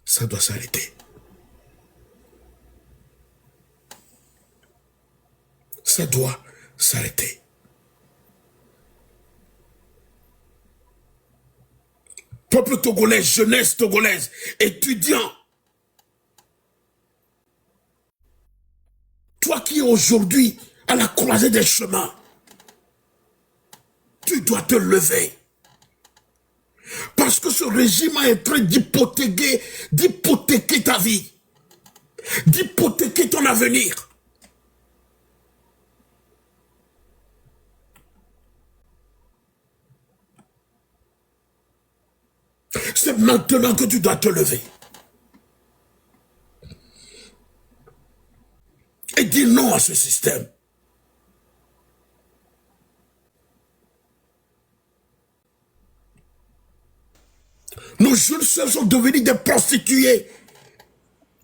Ça doit s'arrêter. Ça doit s'arrêter. Peuple togolais, jeunesse togolaise, étudiants. Toi qui es aujourd'hui à la croisée des chemins, tu dois te lever. Parce que ce régime est en train d'hypothéquer ta vie, d'hypothéquer ton avenir. C'est maintenant que tu dois te lever. Et dire non à ce système. Nos jeunes sœurs sont devenues des prostituées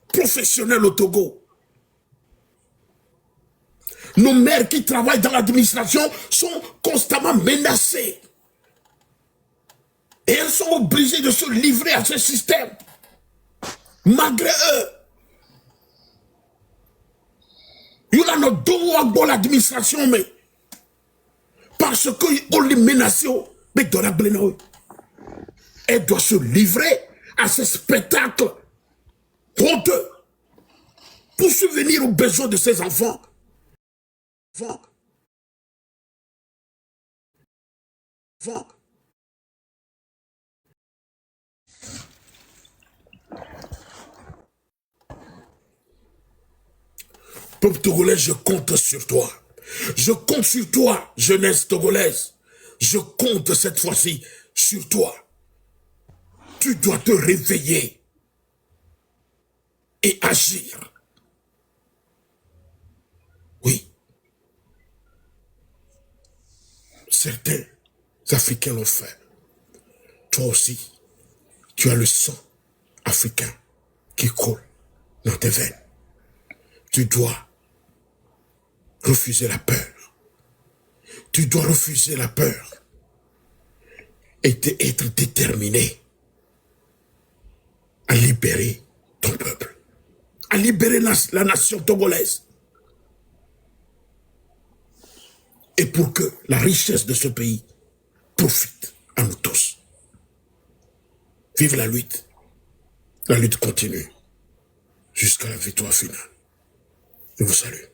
professionnelles au Togo. Nos mères qui travaillent dans l'administration sont constamment menacées. Et elles sont obligées de se livrer à ce système. Malgré eux. Il y a nos deux à l'administration, mais parce qu'on les menace, mais dans la blénoï. Elle doit se livrer à ce spectacle honteux pour subvenir aux besoins de ses enfants. Peuple togolais, je compte sur toi. Je compte sur toi, jeunesse togolaise. Je compte cette fois-ci sur toi. Tu dois te réveiller et agir. Oui. Certains Africains l'ont fait. Toi aussi, tu as le sang africain qui coule dans tes veines. Tu dois refuser la peur. Tu dois refuser la peur et être déterminé à libérer ton peuple, à libérer la nation togolaise. Et pour que la richesse de ce pays profite à nous tous. Vive la lutte. La lutte continue jusqu'à la victoire finale. Je vous salue.